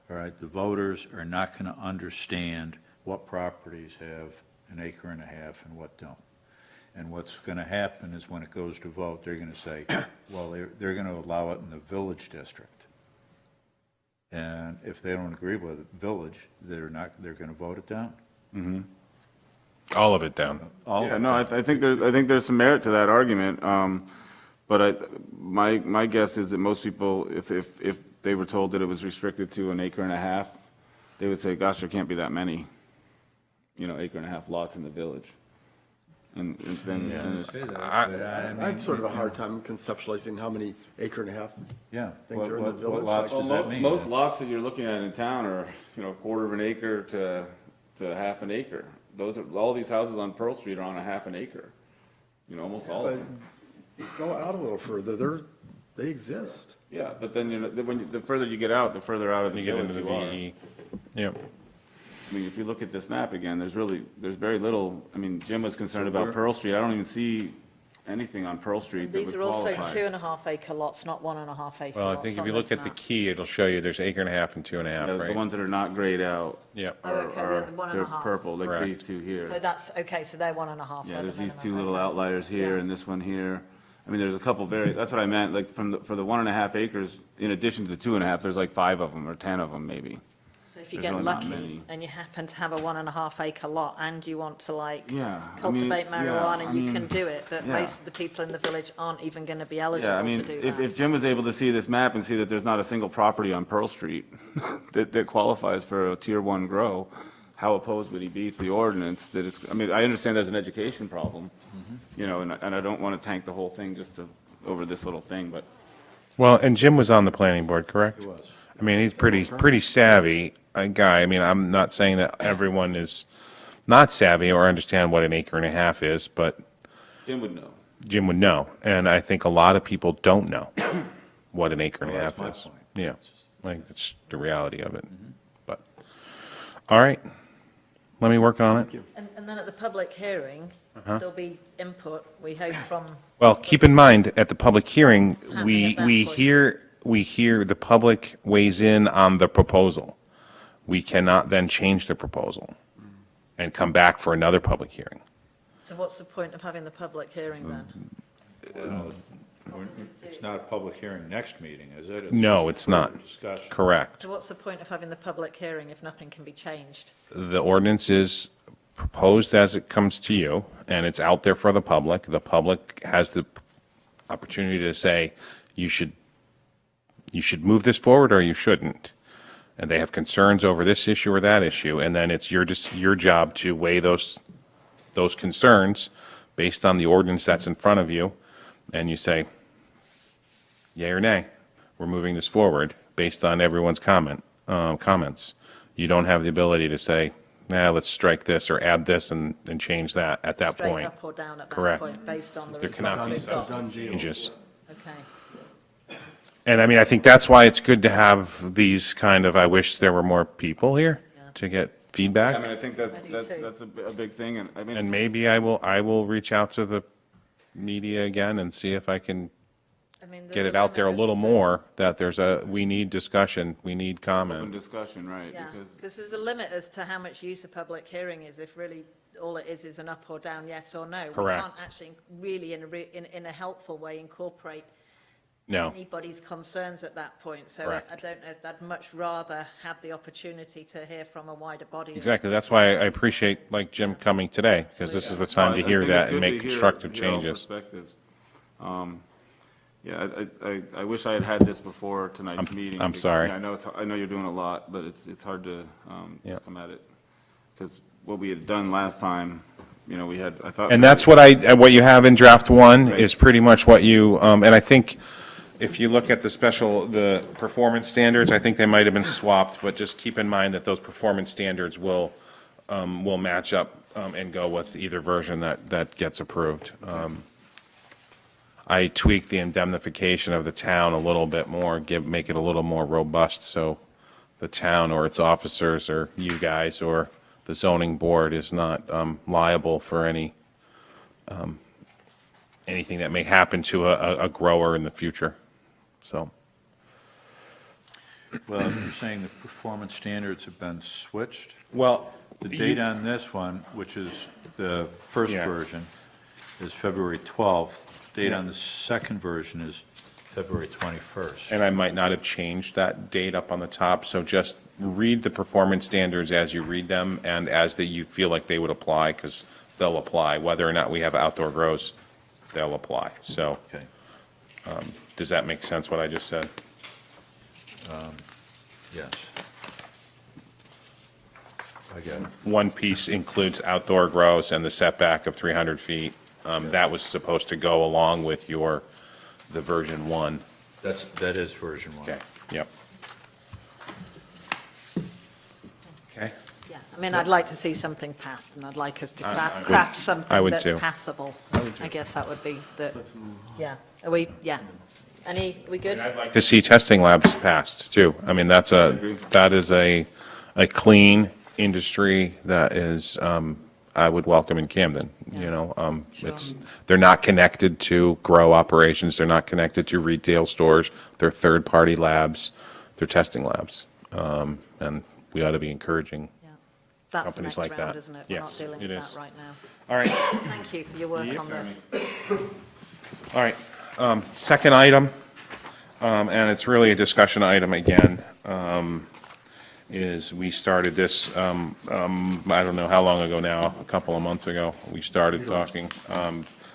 all right, the voters are not going to understand what properties have an acre and a half and what don't. And what's going to happen is when it goes to vote, they're going to say, well, they're going to allow it in the village district. And if they don't agree with the village, they're going to vote it down. All of it down. All Yeah, of no, it. I think there's some merit to that argument, but my guess is that most people, if they were told that it was restricted to an acre and a half, they would say, gosh, there can't be that many, acre and a half lots in the village. And then, and it's- I had sort of a hard time conceptualizing how many acre and a half. Yeah. Things are in the What village, lots like- does Well, that mean? most lots that you're looking at in town are, a quarter of an acre to half an acre. All these houses on Pearl Street are on a half an acre, almost all of But them. go out a little further, they exist. Yeah, but then, the further you get out, the further out of the You get into village the you are. VE. Yep. I mean, if you look at this map again, there's very little, I mean, Jim was concerned where- about Pearl Street. I don't even see anything on Pearl Street that these would are also qualify. 2.5 acre lots, not 1.5 acre Well, I lots think if on you look this at the map. key, it'll show you there's acre and a half and 2.5, Yeah, right? The ones that are not grayed out Yep. Oh, okay, are, the one and they're a half. purple, like Correct. these two So here. that's, okay, so they're 1.5. Yeah, they're there's the these two minimum, little okay. outliers here Yeah. and this one here. I mean, there's a couple that's what I meant, like, for the 1.5 acres, in addition to the 2.5, there's like 5 of them or 10 of them maybe. So if you There's get really not lucky many. and you happen to have a 1.5 acre lot and you want to Yeah, I mean, cultivate yeah, marijuana, I you mean, can do it, but yeah. most of the people in the village aren't even going to be Yeah, I eligible to mean, do if that. Jim was able to see this map and see that there's not a single property on Pearl Street that qualifies for a tier one grow, how opposed would he be to the ordinance that it's, I mean, I understand there's an education problem, and I don't want to tank the whole thing just over this little thing, but Well, and Jim was on the planning board, correct? He was. I mean, he's pretty savvy guy. I mean, I'm not saying that everyone is not savvy or understand what an acre and a half is, but Jim would know. Jim would know. And I think a lot of people don't know what an acre and a Well, half that's is. my point. Yeah, like, that's the reality of it. But, all right, let me work on it. And then at the public hearing, Uh-huh. there'll be input, we hope, from, Well, keep in mind, at the public hearing, happening we, at that we point? hear the public weighs in on the proposal. We cannot then change the proposal and come back for another public hearing. so what's the point of having the public hearing then? It's not a public hearing next meeting, is it? No, just it's not. further Discussion. Correct. So what's the point of having the public hearing if nothing can be changed? The ordinance is proposed as it comes to you, and it's out there for the public. The public has the opportunity to say, you should move this forward or you shouldn't. And they have concerns over this issue or that issue, and then it's your job to weigh those concerns based on the ordinance that's in front of you, and you say, yea or nay, we're moving this forward based on everyone's comments. You don't have the ability to say, nah, let's strike this or add this and change that at that Straight point. up or down at that Correct. point, based on the There cannot results be we've It's a got. done deal. Changes. Okay, And I mean, I think that's why it's good to have these kind of, I wish there were more people here to get I mean, feedback. I think that's, I do that's, too. that's a big thing, and I mean. And maybe I will reach out to the media again and see if I can I mean, there's get a it out there a limit as little to- more, that we need discussion, we need Open comment. discussion, right, Yeah, because, because there's a limit as to how much use a public hearing is, if really all it is an up or down, yes or no. Correct. We can't actually really, in a helpful way, incorporate No, anybody's concerns at that point. So Correct. I don't know if I'd much rather have the opportunity to hear from a wider body. exactly. That's why I appreciate, like, Jim coming today, because this is the time No, to I hear think that it's and good make to constructive hear all changes. perspectives. Yeah, I wish I had had this before tonight's I'm- meeting. I'm because, sorry. I know I know you're doing a lot, but it's hard to, Yeah. just come at it. Because what we had done last time, you know, I thought. And that's what what you have in draft one is pretty much what you, and I think if you look at the performance standards, I think they might have been swapped, but just keep in mind that those performance standards will match up, and go with either version that gets approved. I tweaked the indemnification of the town a little bit more, make it a little more robust, so the town or its officers or you guys or the zoning board is not liable for anything that may happen to a grower in the future, so. Well, you're saying the performance standards have been switched? Well. The date on this one, which is the first Yeah. version, is February 12th. Date on the second version is February 21st. And I might not have changed that date up on the top, so just read the performance standards as you read them and as you feel like they would apply, because they'll apply. Whether or not we have outdoor grows, they'll apply. So Okay. does that make sense, what I just said? Yes. I got it. One piece includes outdoor grows and the setback of 300 feet. That was supposed to go along with the version one. That is version one. Okay, yep. Okay, Yeah, I mean, I'd like to see something passed, and I'd like us to I would- craft I something would that's too. passable. I guess that would be yeah. Are we, yeah. We good? I'd like to see testing labs passed too. I mean, that is a clean industry that is, I would welcome in Camden, you know. They're not connected to grow operations, they're not connected to retail stores, they're third-party labs, they're testing labs. And we ought to be encouraging. Yeah. That's the companies next like round, that. isn't it? We're not Yes, dealing it with is. that right now. All right, Thank you for your work on this. all right. Second item, and it's really a discussion item again, is we started this, I don't know how long ago now, a couple of months ago, we started talking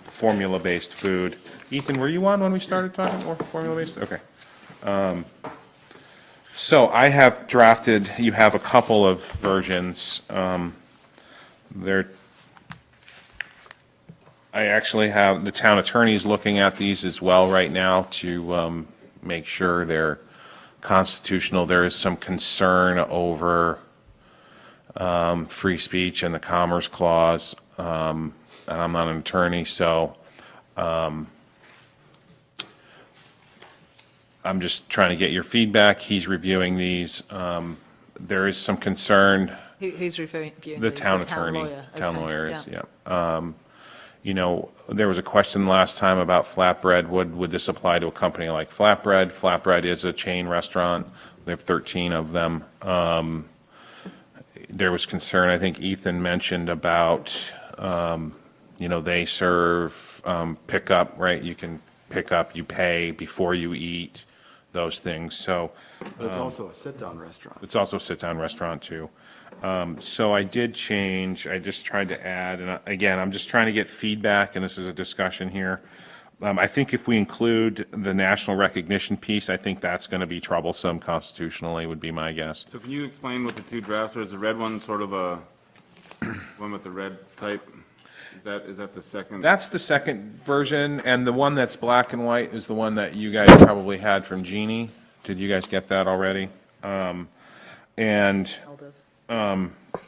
formula-based food. Ethan, were you on when we started talking more formula-based? Okay. So I have drafted, you have a couple of versions. I actually have the town attorneys looking at these as well right now to make sure they're constitutional. There is some concern over free speech and the Commerce Clause, and I'm not an attorney, so I'm just trying to get your feedback. He's reviewing these. There is some concern. Who's reviewing The these? town The attorney, lawyer? town Okay, lawyer is, yeah. yeah. You know, there was a question last time about flatbread. Would this apply to a company like Flatbread? Flatbread is a chain restaurant. They have 13 of them. There was concern, I think Ethan mentioned about, you know, they serve pickup, right? You can pick up, you pay before you eat, those things. So But it's also a sit-down restaurant. it's also a sit-down restaurant, too. So I did change, I just tried to add, and again, I'm just trying to get feedback, and this is a discussion here. I think if we include the national recognition piece, I think that's going to be troublesome constitutionally, would be my guess. So can you explain what the two drafts are? Is the red one sort of a, one with the red type? Is that the second? That's the second version, and the one that's black and white is the one that you guys probably had from Jeannie. Did you guys get that already? And Elders.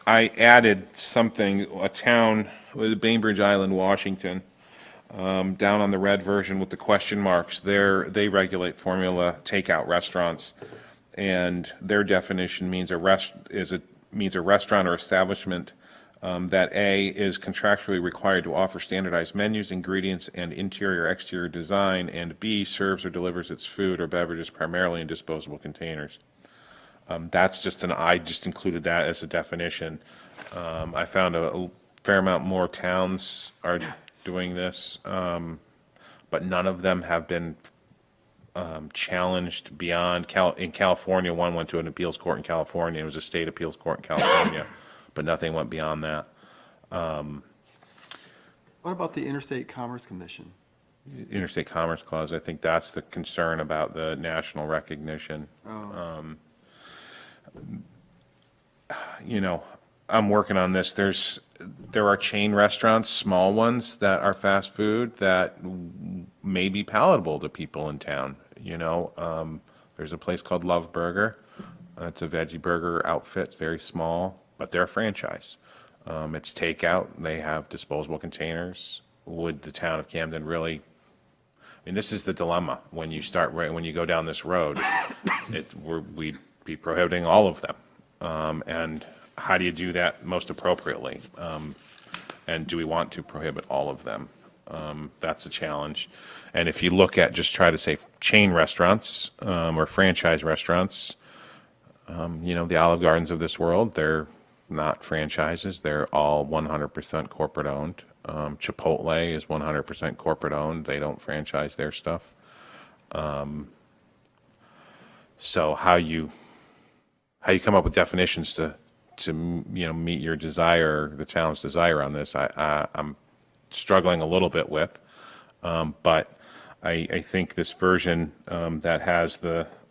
I added something, a town with Bainbridge Island, Washington, down on the red version with the question marks. They regulate formula takeout restaurants, and their definition means means a restaurant or establishment that A, is contractually required to offer standardized menus, ingredients, and interior-exterior design, and B, serves or delivers its food or beverages primarily in disposable containers. That's just I just included that as a definition. I found a fair amount more towns are doing this, but none of them have been challenged beyond, in California, one went to an appeals court in California, it was a state appeals court in California, but nothing went beyond that. What about the Interstate Commerce Commission? Interstate Commerce Clause, I think that's the concern about the national recognition. You know, I'm working on this. There are chain restaurants, small ones that are fast food that may be palatable to people in town, you know. There's a place called Love Burger. It's a veggie burger outfit, it's very small, but they're a franchise. It's takeout, they have disposable containers. Would the town of Camden really, I mean, this is the dilemma. When you go down this road, we'd be prohibiting all of them. And how do you do that most appropriately? And do we want to prohibit all of them? That's a challenge. And if you look at, just try to say chain restaurants, or franchise restaurants, you know, the Olive Gardens of this world, they're not franchises, they're all 100% corporate owned. Chipotle is 100% corporate owned, they don't franchise their stuff. So how you come up with definitions to you know, meet your desire, the town's desire on this, I'm struggling a little bit with. But I think this version that has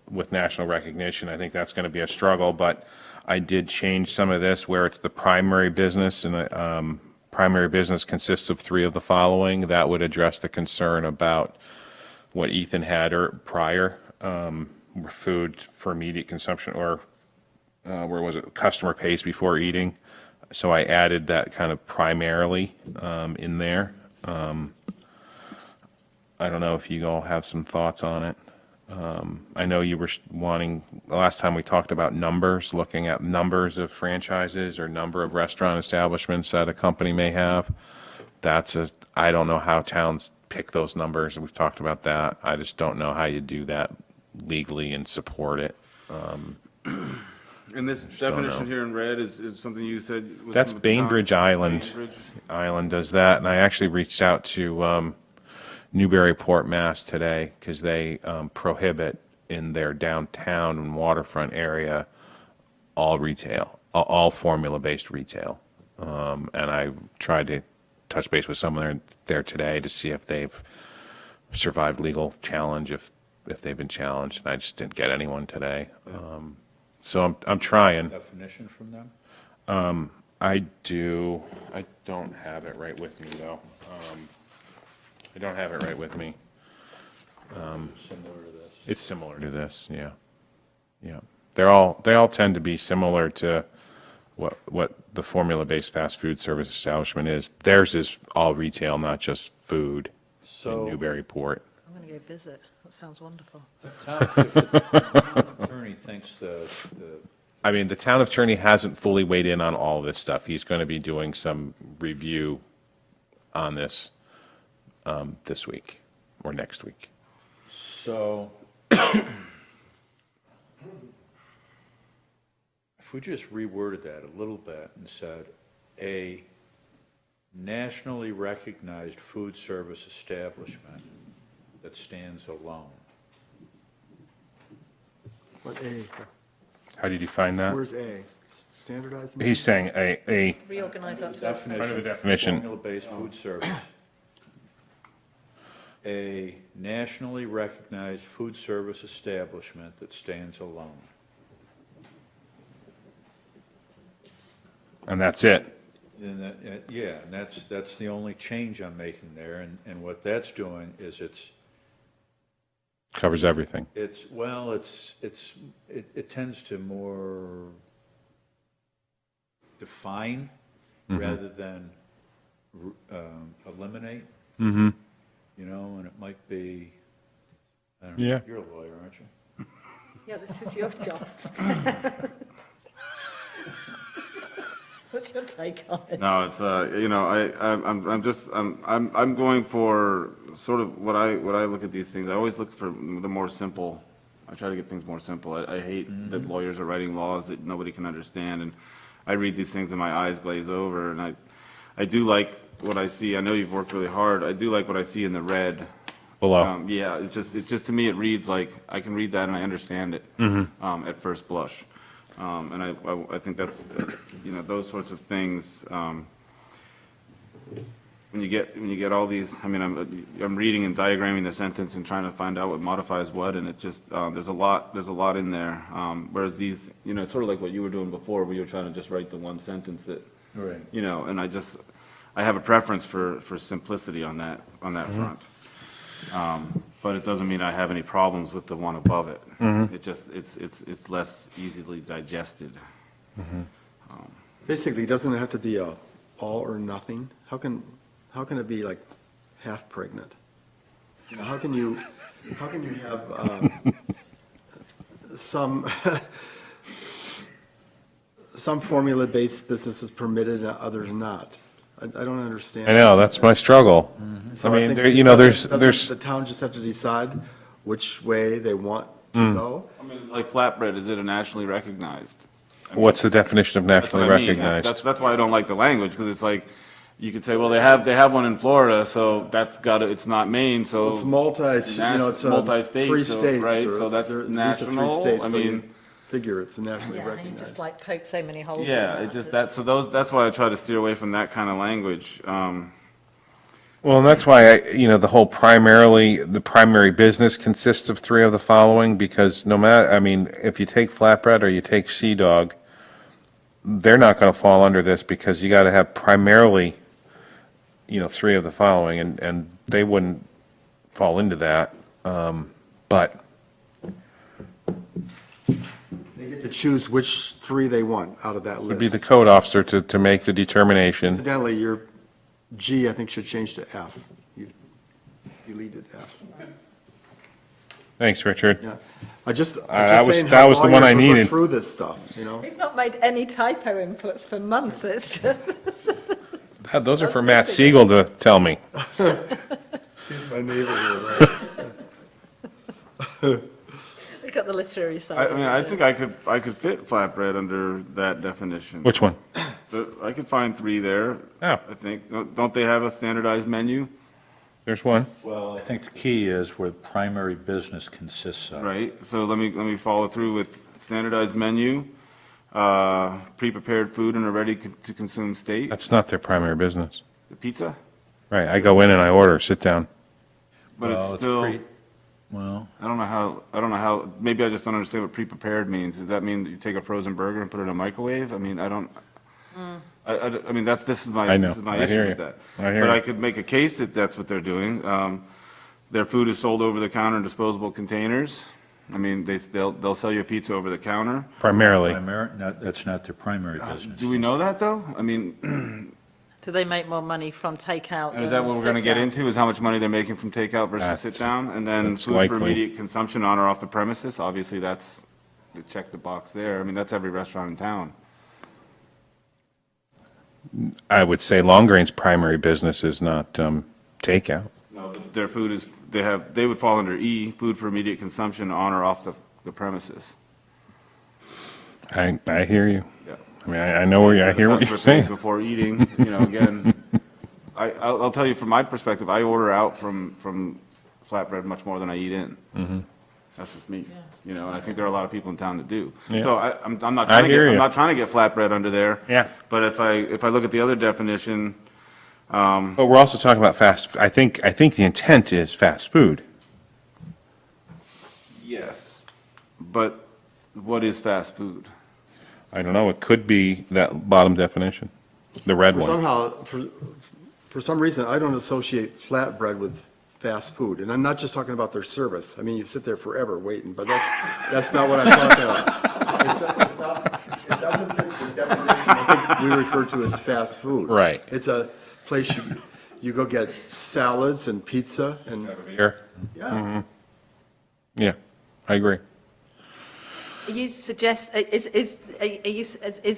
with national recognition, I think that's going to be a struggle, but I did change some of this where it's the primary business, and primary business consists of three of the following. That would address the concern about what Ethan had prior, food for immediate consumption, or where was it, customer pays before eating. So I added that kind of primarily in there. I don't know if you all have some thoughts on it. I know you were wanting, the last time we talked about numbers, looking at numbers of franchises or number of restaurant establishments that a company may have. I don't know how towns pick those numbers, and we've talked about that. I just don't know how you do that legally and support it. And this definition here in red is something you said was That's from the town? Bainbridge Island. Bainbridge. Island does that, and I actually reached out to Newburyport, Mass. Today, because they prohibit in their downtown and waterfront area all retail, all formula-based retail. And I tried to touch base with someone there today to see if they've survived legal challenge, if they've been challenged, and I just didn't get anyone today. So I'm trying. Definition from them? I don't have it right with me, though. I don't have it right with me. Similar to this? It's similar to this, yeah. Yeah. They all tend to be similar to what the formula-based fast food service establishment is. Theirs is all retail, not just food in So, Newburyport. I'm going to go visit. That sounds wonderful. the town attorney thinks the I mean, the town attorney hasn't fully weighed in on all this stuff. He's going to be doing some review on this this week or next week. So, if we just reworded that a little bit and said, a nationally recognized food service establishment that stands alone. What A? How did you find that? Where's A? Standardized? He's saying a Reorganize that first. Under the definition. Formula-based food service. A nationally recognized food service establishment that stands alone. and that's it. And yeah, and that's the only change I'm making there, and what that's doing is Covers everything. it tends to more define rather than eliminate. Mm-hmm. You know, and it might be, I don't know, Yeah. you're a lawyer, aren't you? Yeah, this is your job. What's your take on it? No, it's, you know, I'm going for sort of what I look at these things, I always look for the more simple, I try to get things more simple. I hate that lawyers are writing laws that nobody can understand, and I read these things and my eyes glaze over, and I do like what I see, I know you've worked really hard, I do like what I see in the red. Below. Yeah, it just, to me, it reads like, I can read that and I understand it, at first blush. And I think that's, you know, those sorts of things, when you get all these, I mean, I'm reading and diagramming the sentence and trying to find out what modifies what, and it just, there's a lot in there. Whereas these, you know, it's sort of like what you were doing before, where you were trying to just write the one sentence that, Right. you know, and I have a preference for simplicity on that front. But it doesn't mean I have any problems with the one above it. It just, it's less easily digested. Basically, doesn't it have to be a all or nothing? How can it be like half pregnant? You know, how can you have some formula-based businesses permitted and others not? I don't understand. I know, that's my struggle. So I mean, think there- you know, doesn't there's, the town just have to decide which way they want to go? I mean, like flatbread, is it a nationally recognized? what's the definition of That's what nationally I mean. recognized? That's why I don't like the language, because it's like, you could say, well, they have one in Florida, so it's not Maine, so. It's it's Multi-state, three so- states. right, or so that's these are three national, states, I so you mean- figure it's nationally Yeah, and you recognized. just like poke so many holes in Yeah, that. it just, that's why I try to steer away from that kind of language. Well, and that's why the whole the primary business consists of three of the following, because no matter, I mean, if you take flatbread or you take Sea Dog, they're not gonna fall under this because you gotta have primarily, three of the following, and they wouldn't fall into that. But, They get to choose which three they want out of that it'd be the list. code officer to make the determination. Incidentally, your G, I think, should change to F. You deleted F. Thanks, Richard. Yeah. I'm just that was- saying that how was the one I lawyers would needed. go through this stuff, you know? We've not made any typo inputs for months, it's just, Those are for Matt Siegel to tell me. He's my neighbor here, right? we've got the literary side. I mean, I think I could fit flatbread under that definition. Which one? I could find three there. Oh. I think, don't they have a standardized menu, There's one. Well, I think the key is where primary business consists of. right? So let me follow through with standardized menu, pre-prepared food in a ready-to-consume state, That's not their primary business. the pizza, Right, I go in and I order, sit down. but it's Well, still, Well, I don't know how, maybe I just don't understand what pre-prepared means. Does that mean that you take a frozen burger and put it in a microwave? I mean, I don't, I mean, this is I know. this is my I issue hear with you. that. I hear But you. I could make a case that that's what they're doing. Their food is sold over the counter in disposable containers. I mean, they'll sell you a pizza over the counter. Primarily. that's not their primary business. Do we know that, though? I mean, Do they make more money from takeout? and is that what we're gonna get sit-down? into, is how much money they're making from takeout versus That's- sit-down? And then that's food for likely. immediate consumption on or off the premises? Obviously, that's, they check the box there. I mean, that's every restaurant in town. I would say Long Grain's primary business is not takeout. No, but their food is, they would fall under E, food for immediate consumption on or off the premises. I hear you. Yeah. I mean, I know I hear what Customer you're pays saying. Before eating, again, I'll tell you from my perspective, I order out from flatbread much more than I eat in. Mm-hmm. That's just me, and I think there are a lot of people in town that do. Yeah. So I'm not I trying to hear get, I'm you. not trying to get flatbread under there. Yeah. But if I look at the other definition, But we're also talking about I think the intent is fast food. yes, but what is fast food? I don't know, it could be that bottom definition, the red one. Somehow, for some reason, I don't associate flatbread with fast food. And I'm not just talking about their service. I mean, you sit there forever waiting, but that's not what I'm talking about. It's not, it doesn't fit the I think we refer to as fast food. Right. It's a place you go get salads and pizza and, Here? yeah. Yeah, I agree. You suggest, is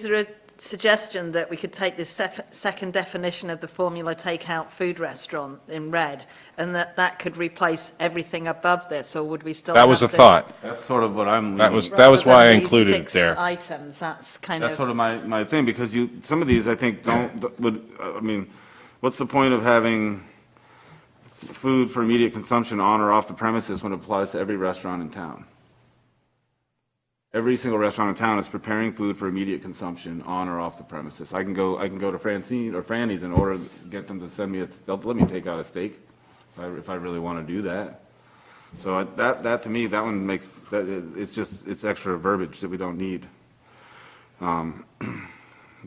there a suggestion that we could take this second definition of the formula takeout food restaurant in red, and that could replace everything above this, or would we still That have was a this thought. That's sort of what I'm That leaning. was, that was rather why I than these included it 6 there. items, that's kind That's of, sort of my thing, because some of these, I think, I mean, what's the point of having food for immediate consumption on or off the premises when it applies to every restaurant in town? Every single restaurant in town is preparing food for immediate consumption on or off the premises. I can go to Francine or Franny's and get them to send me they'll let me take out a steak if I really want to do that. So that to me, that one makes, it's extra verbiage that we don't need.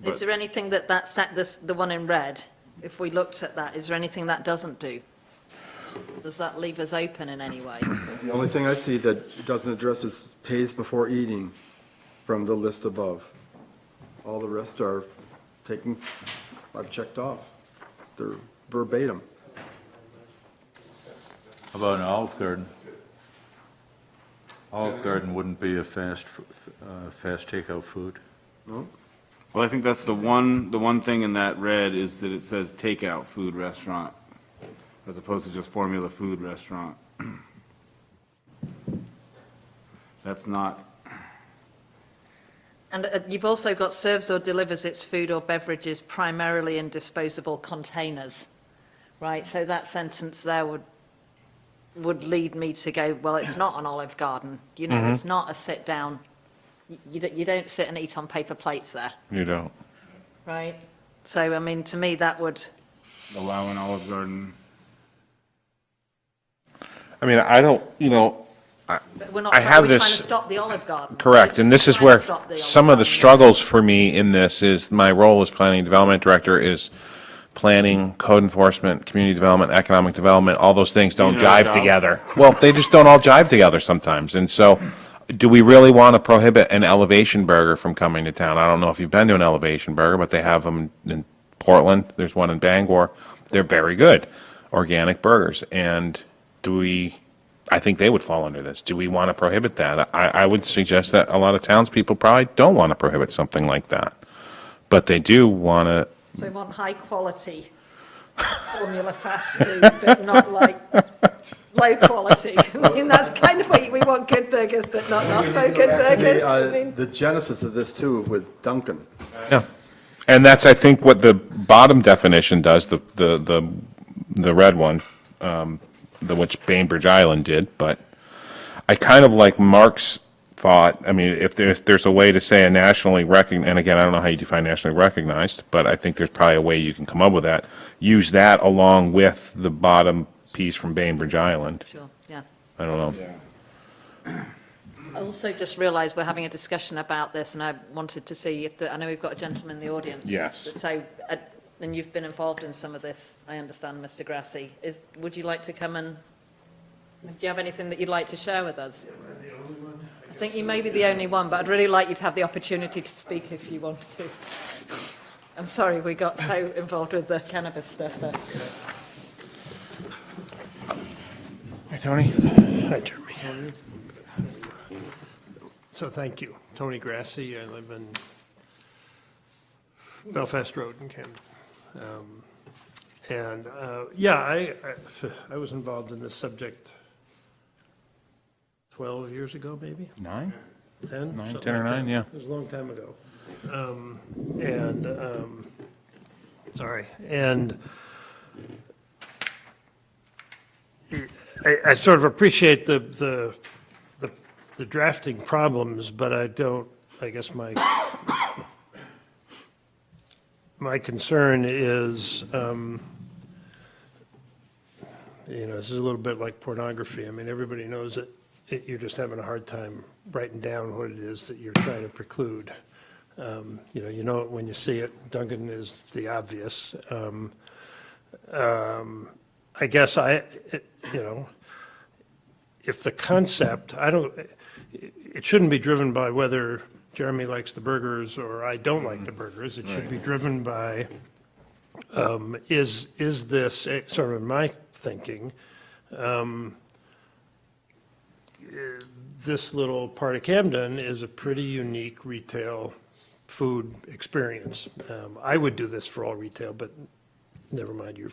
is there anything the one in red, if we looked at that, is there anything that doesn't do? Does that leave us open in any way? The only thing I see that doesn't address is pays before eating from the list above. All the rest are I've checked off. They're verbatim. How about an Olive Garden? Olive Garden wouldn't be a fast takeout food. No? Well, I think that's the one thing in that red is that it says takeout food restaurant, as opposed to just formula food restaurant. That's not, And you've also got serves or delivers its food or beverages primarily in disposable containers, right? So that sentence there would lead me to go, well, it's not an Olive Garden, you know, it's not a sit down. You don't sit and eat on paper plates there, You don't. right? So, I mean, to me, that would, allow an Olive Garden. I mean, I don't, but we're not, I have are we trying this- to stop the Olive Garden? correct, and this is trying to where stop the Olive some of the Garden. struggles for me in this is my role as planning and development director is planning, code enforcement, community development, economic development, all those things don't You know that jive job? together. Well, they just don't all jive together sometimes, and so do we really want to prohibit an Elevation Burger from coming to town? I don't know if you've been to an Elevation Burger, but they have them in Portland, there's one in Bangor. They're very good, organic burgers, and I think they would fall under this. Do we want to prohibit that? I would suggest that a lot of townspeople probably don't want to prohibit something like that. But they do want to, So we want high quality formula fast food, but not like low quality. I mean, that's kind of what we want, good burgers, but not so good burgers. I mean, The genesis of this too with Duncan. yeah. And that's, I think, what the bottom definition does, the red one, which Bainbridge Island did, but I kind of like Mark's thought. I mean, if there's a way to say a nationally recognized, and again, I don't know how you define nationally recognized, but I think there's probably a way you can come up with that. Use that along with the bottom piece from Bainbridge Island. Sure, yeah. I don't know. Yeah. I also just realised we're having a discussion about this, and I wanted to see if I know we've got a gentleman in the audience. Yes. So, and you've been involved in some of this, I understand, Mr. Grassi. Would you like to come and, do you have anything that you'd like to share with us? I think you may be the only one, but I'd really like you to have the opportunity to speak if you want to. I'm sorry, we got so involved with the cannabis stuff there. Hi, Tony. Hi, Jeremy. So thank you. Tony Grassi, I live in Belfast Road in Camden. I was involved in this subject 12 years ago, maybe, 9? 10? 9, something 10 or like 9, that. yeah. It was a long time ago. Sorry, and I sort of appreciate the drafting problems, but I don't, I guess my concern is, this is a little bit like pornography. I mean, everybody knows that you're just having a hard time writing down what it is that you're trying to preclude. You know it when you see it. Duncan is the obvious. I guess if the concept, it shouldn't be driven by whether Jeremy likes the burgers, or I don't like the burgers. It should be driven by, is this, sort of in my thinking, this little part of Camden is a pretty unique retail food experience. I would do this for all retail, but never mind, you're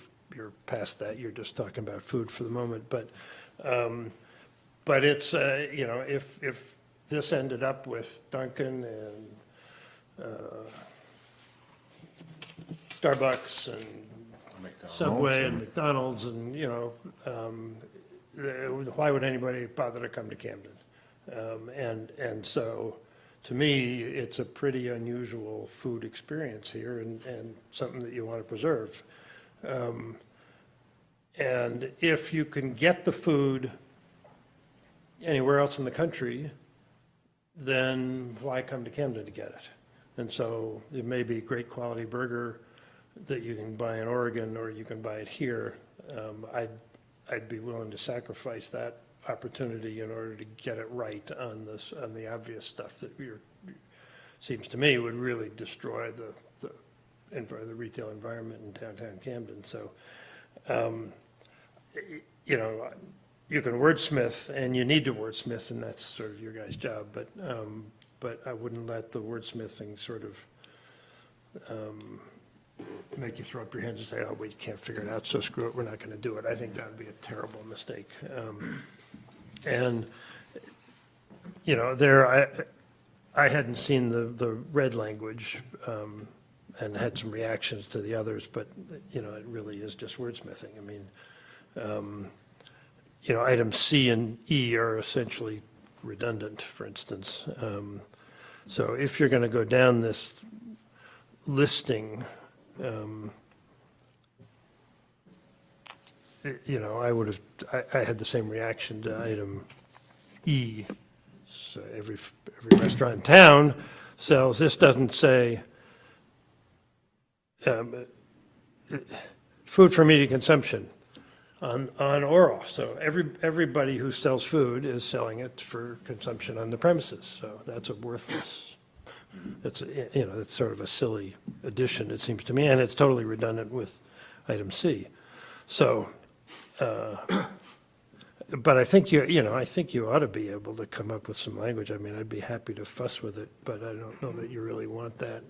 past that. You're just talking about food for the moment. But it's, you know, if this ended up with Dunkin' and Starbucks and Subway and McDonald's and, you know, why would anybody bother to come to Camden? And so, to me, it's a pretty unusual food experience here and something that you want to preserve. And if you can get the food anywhere else in the country, then why come to Camden to get it? And so it may be a great quality burger that you can buy in Oregon or you can buy it here. I'd be willing to sacrifice that opportunity in order to get it right on this, on the obvious stuff that seems to me would really destroy the retail environment in downtown Camden. So, you know, you can wordsmith, and you need to wordsmith, and that's sort of your guys' job, but I wouldn't let the wordsmithing sort of make you throw up your hands and say, oh, well, you can't figure it out, so screw it, we're not going to do it. I think that would be a terrible mistake. And, you know, I hadn't seen the red language and had some reactions to the others, but, you know, it really is just wordsmithing. I mean, you know, items C and E are essentially redundant, for instance. So if you're going to go down this listing, you know, I had the same reaction to item E. So every restaurant in town sells, this doesn't say food for immediate consumption on or off. So everybody who sells food is selling it for consumption on the premises. So that's a worthless, it's, you know, it's sort of a silly addition, it seems to me, and it's totally redundant with item C. So, but I think I think you ought to be able to come up with some language. I mean, I'd be happy to fuss with it, but I don't know that you really want that.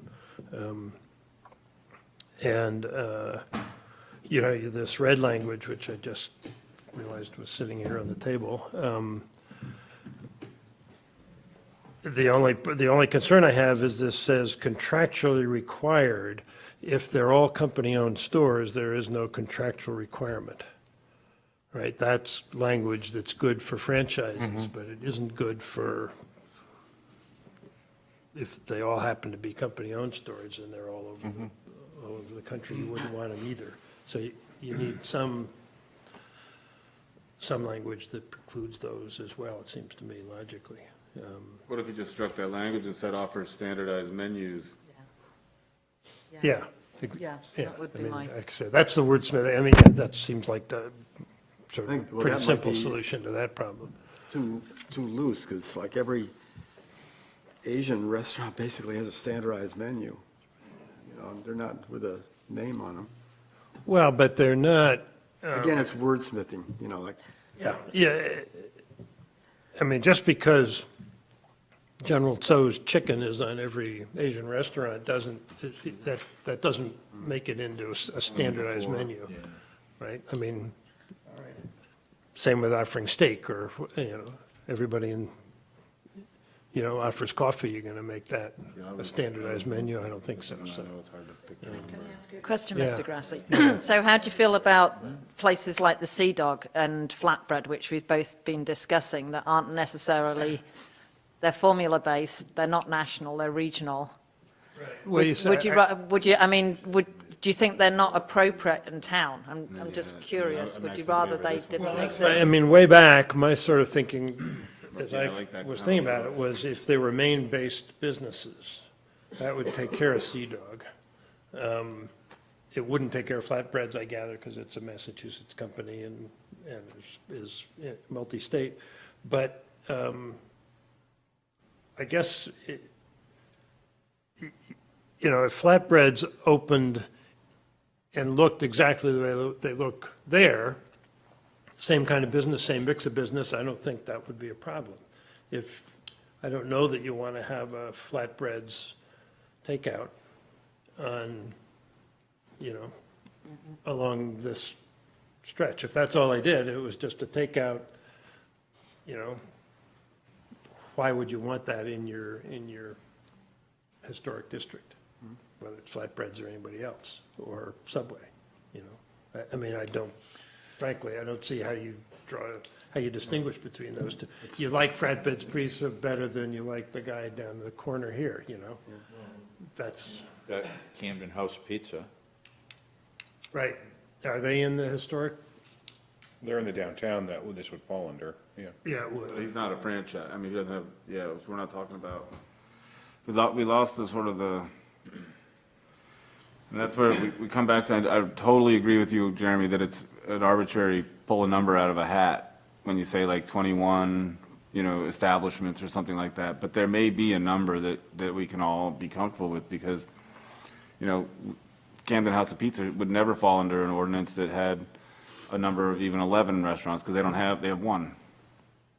You know, this red language, which I just realized was sitting here on the table. The only concern I have is this says contractually required. If they're all company-owned stores, there is no contractual requirement, right? That's language that's good for franchises, but it isn't good for, if they all happen to be company-owned stores and they're all over the country, you wouldn't want them either. So you need some language that precludes those as well, it seems to me, logically. What if you just struck that language and said offers standardized menus? Yeah. Yeah, Yeah, that would I be mean, my, like I said, that's the wordsmith, I mean, that seems like the sort I of think, well, pretty that might simple be- solution to that problem. Too loose, because like every Asian restaurant basically has a standardized menu. You know, they're not with a name on them. Well, but they're not, Again, it's wordsmithing, you know, like, yeah, I mean, just because General Tso's chicken is on every Asian restaurant that doesn't make it into a standardized menu, right? I mean, same with offering steak, or, you know, everybody offers coffee, you're going to make that a standardized menu? I don't think so, so. can I ask you a question, Yeah. Mr. Grassi? So how do you feel about places like the Sea Dog and Flatbread, which we've both been discussing, that aren't necessarily, they're formula-based, they're not national, they're regional? Well, you Would you, said, would you, I mean, do you think they're not appropriate in town? I'm just curious, would you rather they didn't I exist? mean, way back, my sort of thinking, as Yeah, I I like that was comment. thinking about it, was if they were Maine-based businesses, that would take care of Sea Dog. It wouldn't take care of Flatbreads, I gather, because it's a Massachusetts company and is multi-state. But I guess you know, if flatbreads opened and looked exactly the way they look there, same kind of business, same mix of business, I don't think that would be a problem. If, I don't know that you want to have a flatbreads takeout on, you know, along this stretch. If that's all I did, it was just a takeout, you know, why would you want that in your historic district? Whether it's flatbreads or anybody else, or Subway, you know? I mean, I don't, frankly, I don't see how you distinguish between those two. You like flatbreads pizza better than you like the guy down the corner here, you know? That's, Got Camden House Pizza. right. Are they in the historic? They're in the downtown that this would fall under, yeah. Yeah, it would. He's not a franchise, I mean, he doesn't have, yeah, so we're not talking about, we lost the sort of the, and that's where we come back to, I totally agree with you, Jeremy, that it's an arbitrary pull a number out of a hat when you say like 21, you know, establishments or something like that, but there may be a number that we can all be comfortable with, because, you know, Camden House of Pizza would never fall under an ordinance that had a number of even 11 restaurants, because they have one.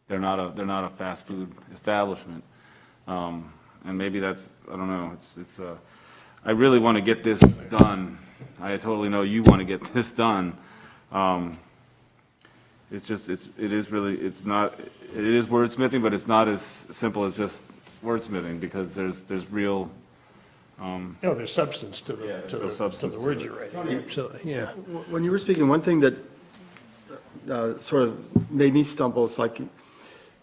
They're not a fast food establishment. And maybe that's, I don't know, I really want to get this done. I totally know you want to get this done. It's just, it is wordsmithing, but it's not as simple as just wordsmithing, because there's real, No, there's substance to the, to there's the substance to words it. you're writing, absolutely, yeah. When you were speaking, one thing that sort of made me stumble is like,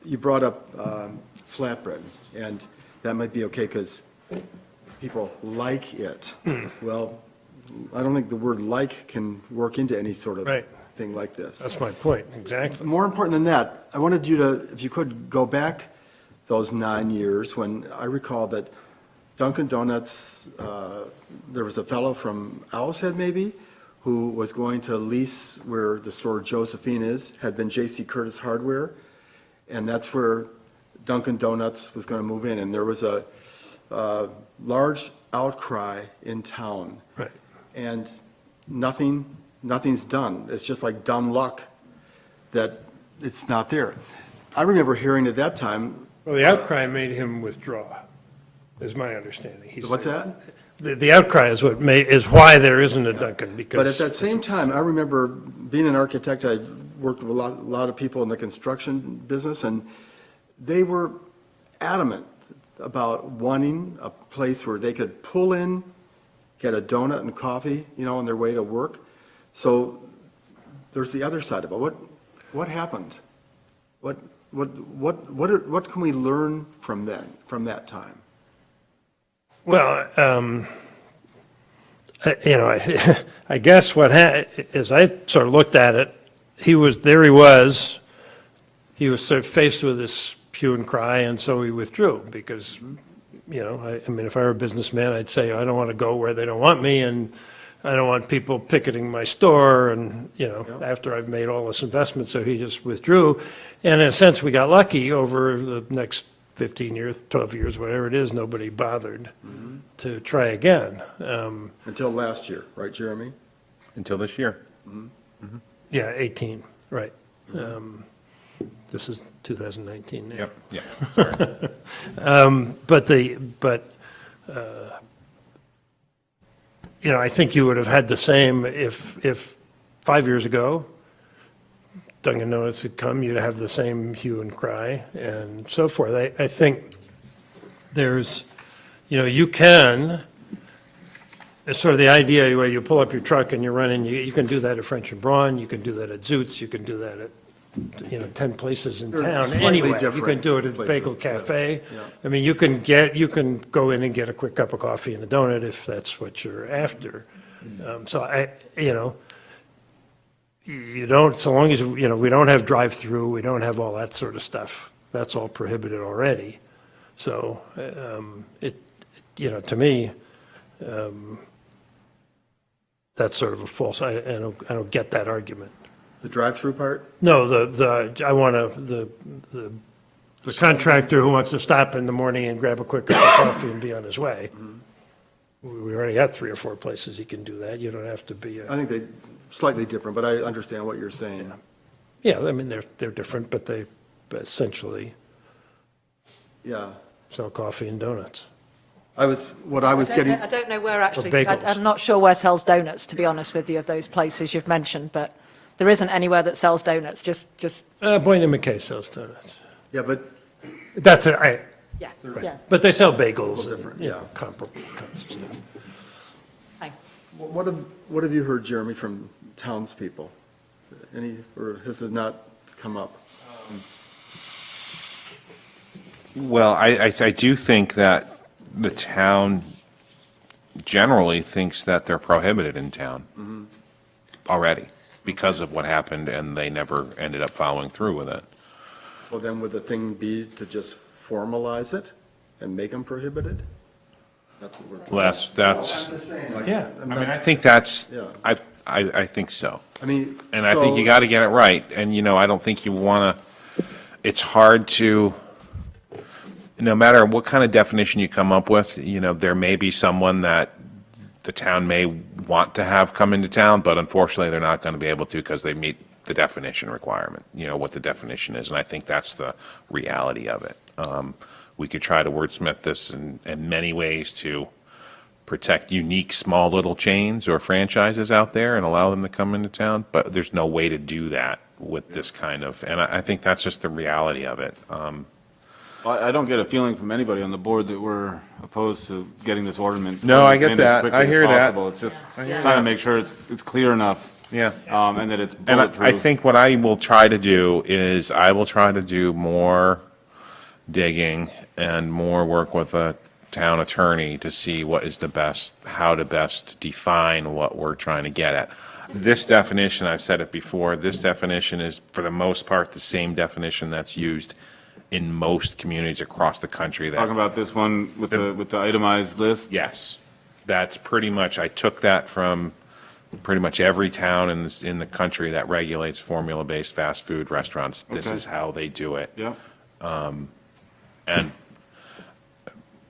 you brought up flatbread, and that might be okay because people like it. Well, I don't think the word "like" can work into any sort of Right. thing like this. That's my point, exactly. More important than that, I wanted you to, if you could, go back those 9 years when I recall that Dunkin' Donuts, there was a fellow from Owl's Head maybe, who was going to lease where the store Josephine is, had been J.C. Curtis Hardware, and that's where Dunkin' Donuts was going to move in, and there was a large outcry in town. Right. And nothing's done. It's just like dumb luck that it's not there. I remember hearing at that time, Well, the outcry made him withdraw, is my understanding. what's that? The outcry is is why there isn't a Dunkin', because. But at that same time, I remember being an architect, I worked with a lot of people in the construction business, and they were adamant about wanting a place where they could pull in, get a donut and coffee, you know, on their way to work. So there's the other side of it. What happened? What can we learn from that time? Well, you know, I guess as I sort of looked at it, he was sort of faced with this hue and cry, and so he withdrew, because, you know, I mean, if I were a businessman, I'd say, I don't want to go where they don't want me, and I don't want people picketing my store, and, you know, after I've made all this investment, so he just withdrew. And in a sense, we got lucky. Over the next 15 years, 12 years, whatever it is, nobody bothered to try again. Until last year, right, Jeremy? Until this year. Yeah, 18, right. This is 2019 now. Yep, yeah, sorry. You know, I think you would have had the same if 5 years ago, Dunkin' Donuts had come, you'd have the same hue and cry and so forth. I think there's, you know, you can, it's sort of the idea where you pull up your truck and you're running, you can do that at French and Braun, you can do that at Zoot's, you can do that at, you know, 10 places in They're town slightly anyway. You can different do it at places, Bagel yeah. Cafe. Yeah. I mean, you can go in and get a quick cup of coffee and a donut if that's what you're after. So you know, you don't, so long as, you know, we don't have drive-through, we don't have all that sort of stuff. That's all prohibited already. So, you know, to me, that's sort of a false, I don't get that argument. The drive-through part? No, the contractor who wants to stop in the morning and grab a quick cup of coffee and be on his way. We already have 3 or 4 places you can do that. You don't have to be, I think they, slightly different, but I understand what you're saying. yeah, I mean, they're different, but they essentially Yeah. sell coffee and donuts. What I was getting, I don't know where actually, bagels. I'm not sure where sells donuts, to be honest with you, of those places you've mentioned, but there isn't anywhere that sells donuts, just, Boynton McKay sells donuts. yeah, but That's it, yeah, yeah. but they sell bagels and, different, you know, yeah. comparable kinds of stuff. Fine. what have you heard, Jeremy, from townspeople? Or has it not come up? Well, I do think that the town generally thinks that they're prohibited in town already because of what happened, and they never ended up following through with it. Well, then would the thing be to just formalize it and make them prohibited? That's what we're. That's, I'm just saying, like, Yeah. I'm I mean, I not- think that's, Yeah. I think so. I mean. And I think you got to get it right. And, you know, I don't think you want to, it's hard to, no matter what kind of definition you come up with, you know, there may be someone that the town may want to have come into town, but unfortunately, they're not going to be able to because they meet the definition requirement, you know, what the definition is. And I think that's the reality of it. We could try to wordsmith this in many ways to protect unique, small little chains or franchises out there and allow them to come into town, but there's no way to do that with this kind of, and I think that's just the reality of it. I don't get a feeling from anybody on the board that we're opposed to getting this ordinance. No, I get in as that. quickly I as hear that. possible. It's just hear trying to make sure it's clear enough, Yeah. and that it's And bulletproof. I think what I will try to do is I will try to do more digging and more work with a town attorney to see what is the best, how to best define what we're trying to get at. This definition, I've said it before, this definition is for the most part the same definition that's used in most communities across the country Talking that, about this one with the itemized list? yes, that's pretty much, I took that from pretty much every town in the country that regulates formula-based fast food restaurants. This Okay. is how they do it. Yep. And,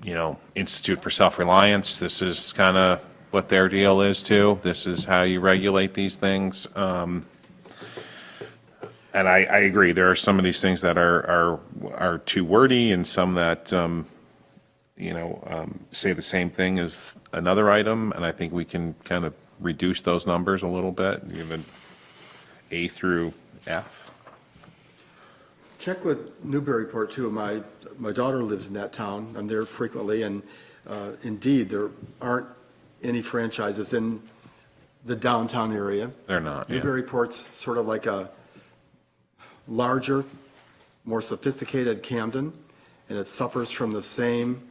you know, Institute for Self-Reliance, this is kind of what their deal is too. This is how you regulate these things. And I agree, there are some of these things that are too wordy and some that, you know, say the same thing as another item. And I think we can kind of reduce those numbers a little bit, even A through F. Check with Newburyport too. My daughter lives in that town. I'm there frequently, and indeed, there aren't any franchises in the downtown area. They're not, yeah. Newburyport's sort of like a larger, more sophisticated Camden, and it suffers from the same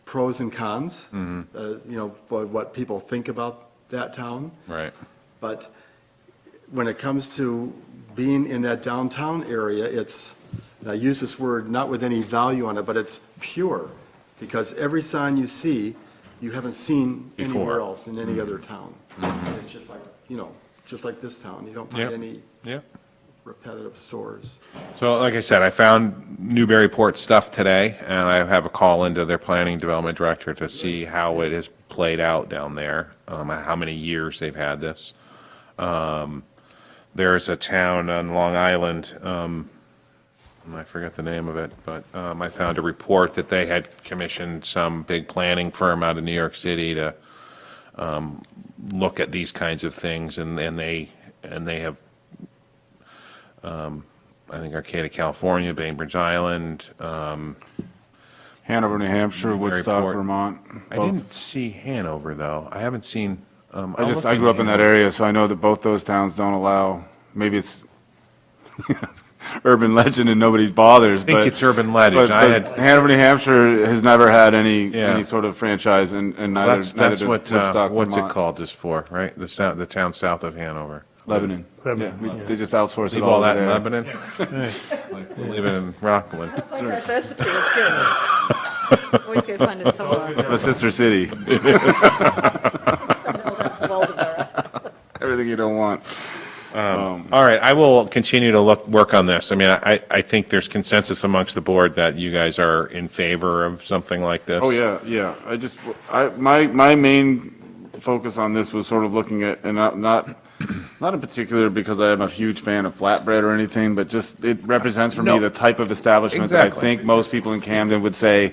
pros and cons. You know, what people think about that town. Right. But when it comes to being in that downtown area, it's, and I use this word not with any value on it, but it's pure, because every sign you see, you haven't seen anywhere Before. else in any other town. It's just like, you know, just like this town, you don't Yep. find any Yeah. repetitive stores. So like I said, I found Newburyport stuff today, and I have a call into their planning development director to see how it has played out down there, how many years they've had this. There's a town on Long Island, I forget the name of it, but I found a report that they had commissioned some big planning firm out of New York City to look at these kinds of things, and they have I think Arcata, California, Bainbridge Island. Hanover, New Hampshire, Woodstock, Newburyport. Vermont. I both. didn't see Hanover, though. I haven't seen. I grew up in that area, so I know that both those towns don't allow, maybe it's urban legend and nobody bothers, I think but. it's urban legend. But Hanover, New Hampshire has never had any Yeah. sort of franchise, and neither That's does what, Woodstock, what's it Vermont. called this for, right? The town south of Hanover. Lebanon. Lebanon, Yeah, they just outsource it Leave all all over that in there. Lebanon? Like, we live in Rockland. That's why diversity is good. Always go find it somewhere. A sister city, Send it all down to Waldoboro. everything you don't want. All right, I will continue to work on this. I mean, I think there's consensus amongst the board that you guys are in favor of something like this. Oh, yeah. My main focus on this was sort of looking at, and not in particular because I am a huge fan of flatbread or anything, but just it represents for me No. the type of establishment that I Exactly. think most people in Camden would say,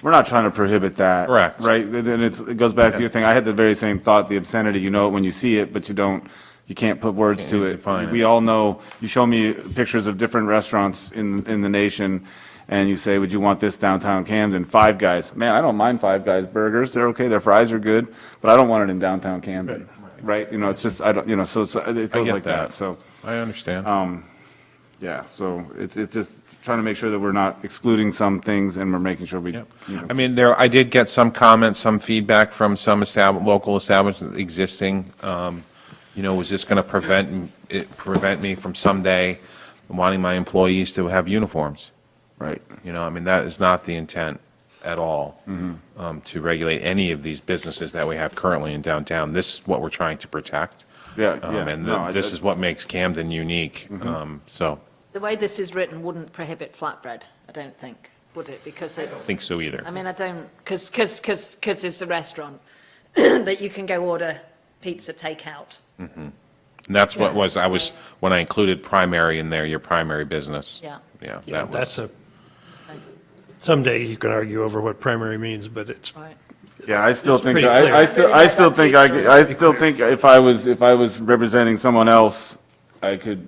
we're not trying to prohibit that. Correct. Right? Then it goes back to your thing. I had the very same thought, the obscenity, you know it when you see it, but you can't put words to Can't it. define it. We all know, you show me pictures of different restaurants in the nation, and you say, would you want this downtown Camden? Five Guys. Man, I don't mind Five Guys burgers. They're okay. Their fries are good, but I don't want it in downtown Camden. Right? You know, it's just, I don't, you know, so it goes get like that. that. So, I understand. yeah, so it's just trying to make sure that we're not excluding some things and we're making sure we, Yep. you know. I mean, I did get some comments, some feedback from some local establishments existing. Was this going to prevent me from someday wanting my employees to have uniforms? Right. I mean, that is not the intent at all, to regulate any of these businesses that we have currently in downtown. This is what we're trying to protect. Yeah, And no, this is what makes Camden unique. So, The way this is written wouldn't prohibit flatbread, I don't think, would it? Because I don't it's, think so either. I mean, I don't, because it's a restaurant, that you can go order pizza takeout. And that's what when I included primary in there, your primary business. Yeah. Yeah, Yeah, that that's was, someday you can argue over what primary means, but it's, Right. Yeah, I still think, pretty I clear. still think if I was representing someone else, I could,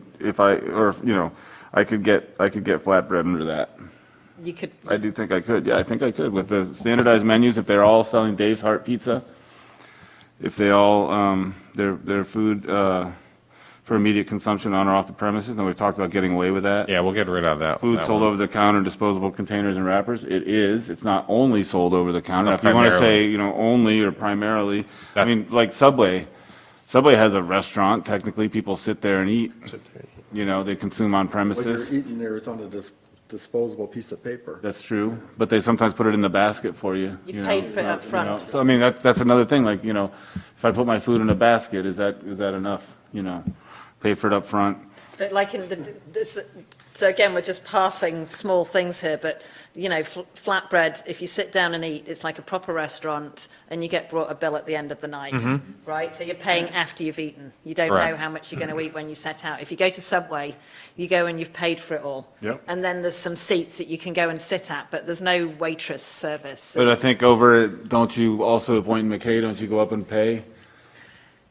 I could get flatbread under that. You could, I do think I could, yeah, I think I could. With the standardized menus, if they're all selling Dave's Heart Pizza, if they all, their food, for immediate consumption on or off the premises, and we've talked about getting away with that. yeah, we'll get rid of that. Food that sold one. over the counter, disposable containers and wrappers, it's not only sold over the counter. Not If you want to primarily. say, only or primarily, I That- mean, like Subway. Subway has a restaurant, technically, people sit there and eat, they consume on What premises. you're eating there is on a disposable piece of paper. That's true, but they sometimes put it in the basket for you. You've you know, paid for it up you front. know. So I mean, that's another thing, like, if I put my food in a basket, is that enough, Pay for it up front. but like so again, we're just passing small things here, but, flatbread, if you sit down and eat, it's like a proper restaurant, and you get brought a bill at the end of the night, right? So you're paying after you've eaten. You don't know Correct. how much you're going to eat when you set out. If you go to Subway, you go and you've paid for it all. Yep. And then there's some seats that you can go and sit at, but there's no waitress service. But I think don't you also, at Point McKay, don't you go up and pay?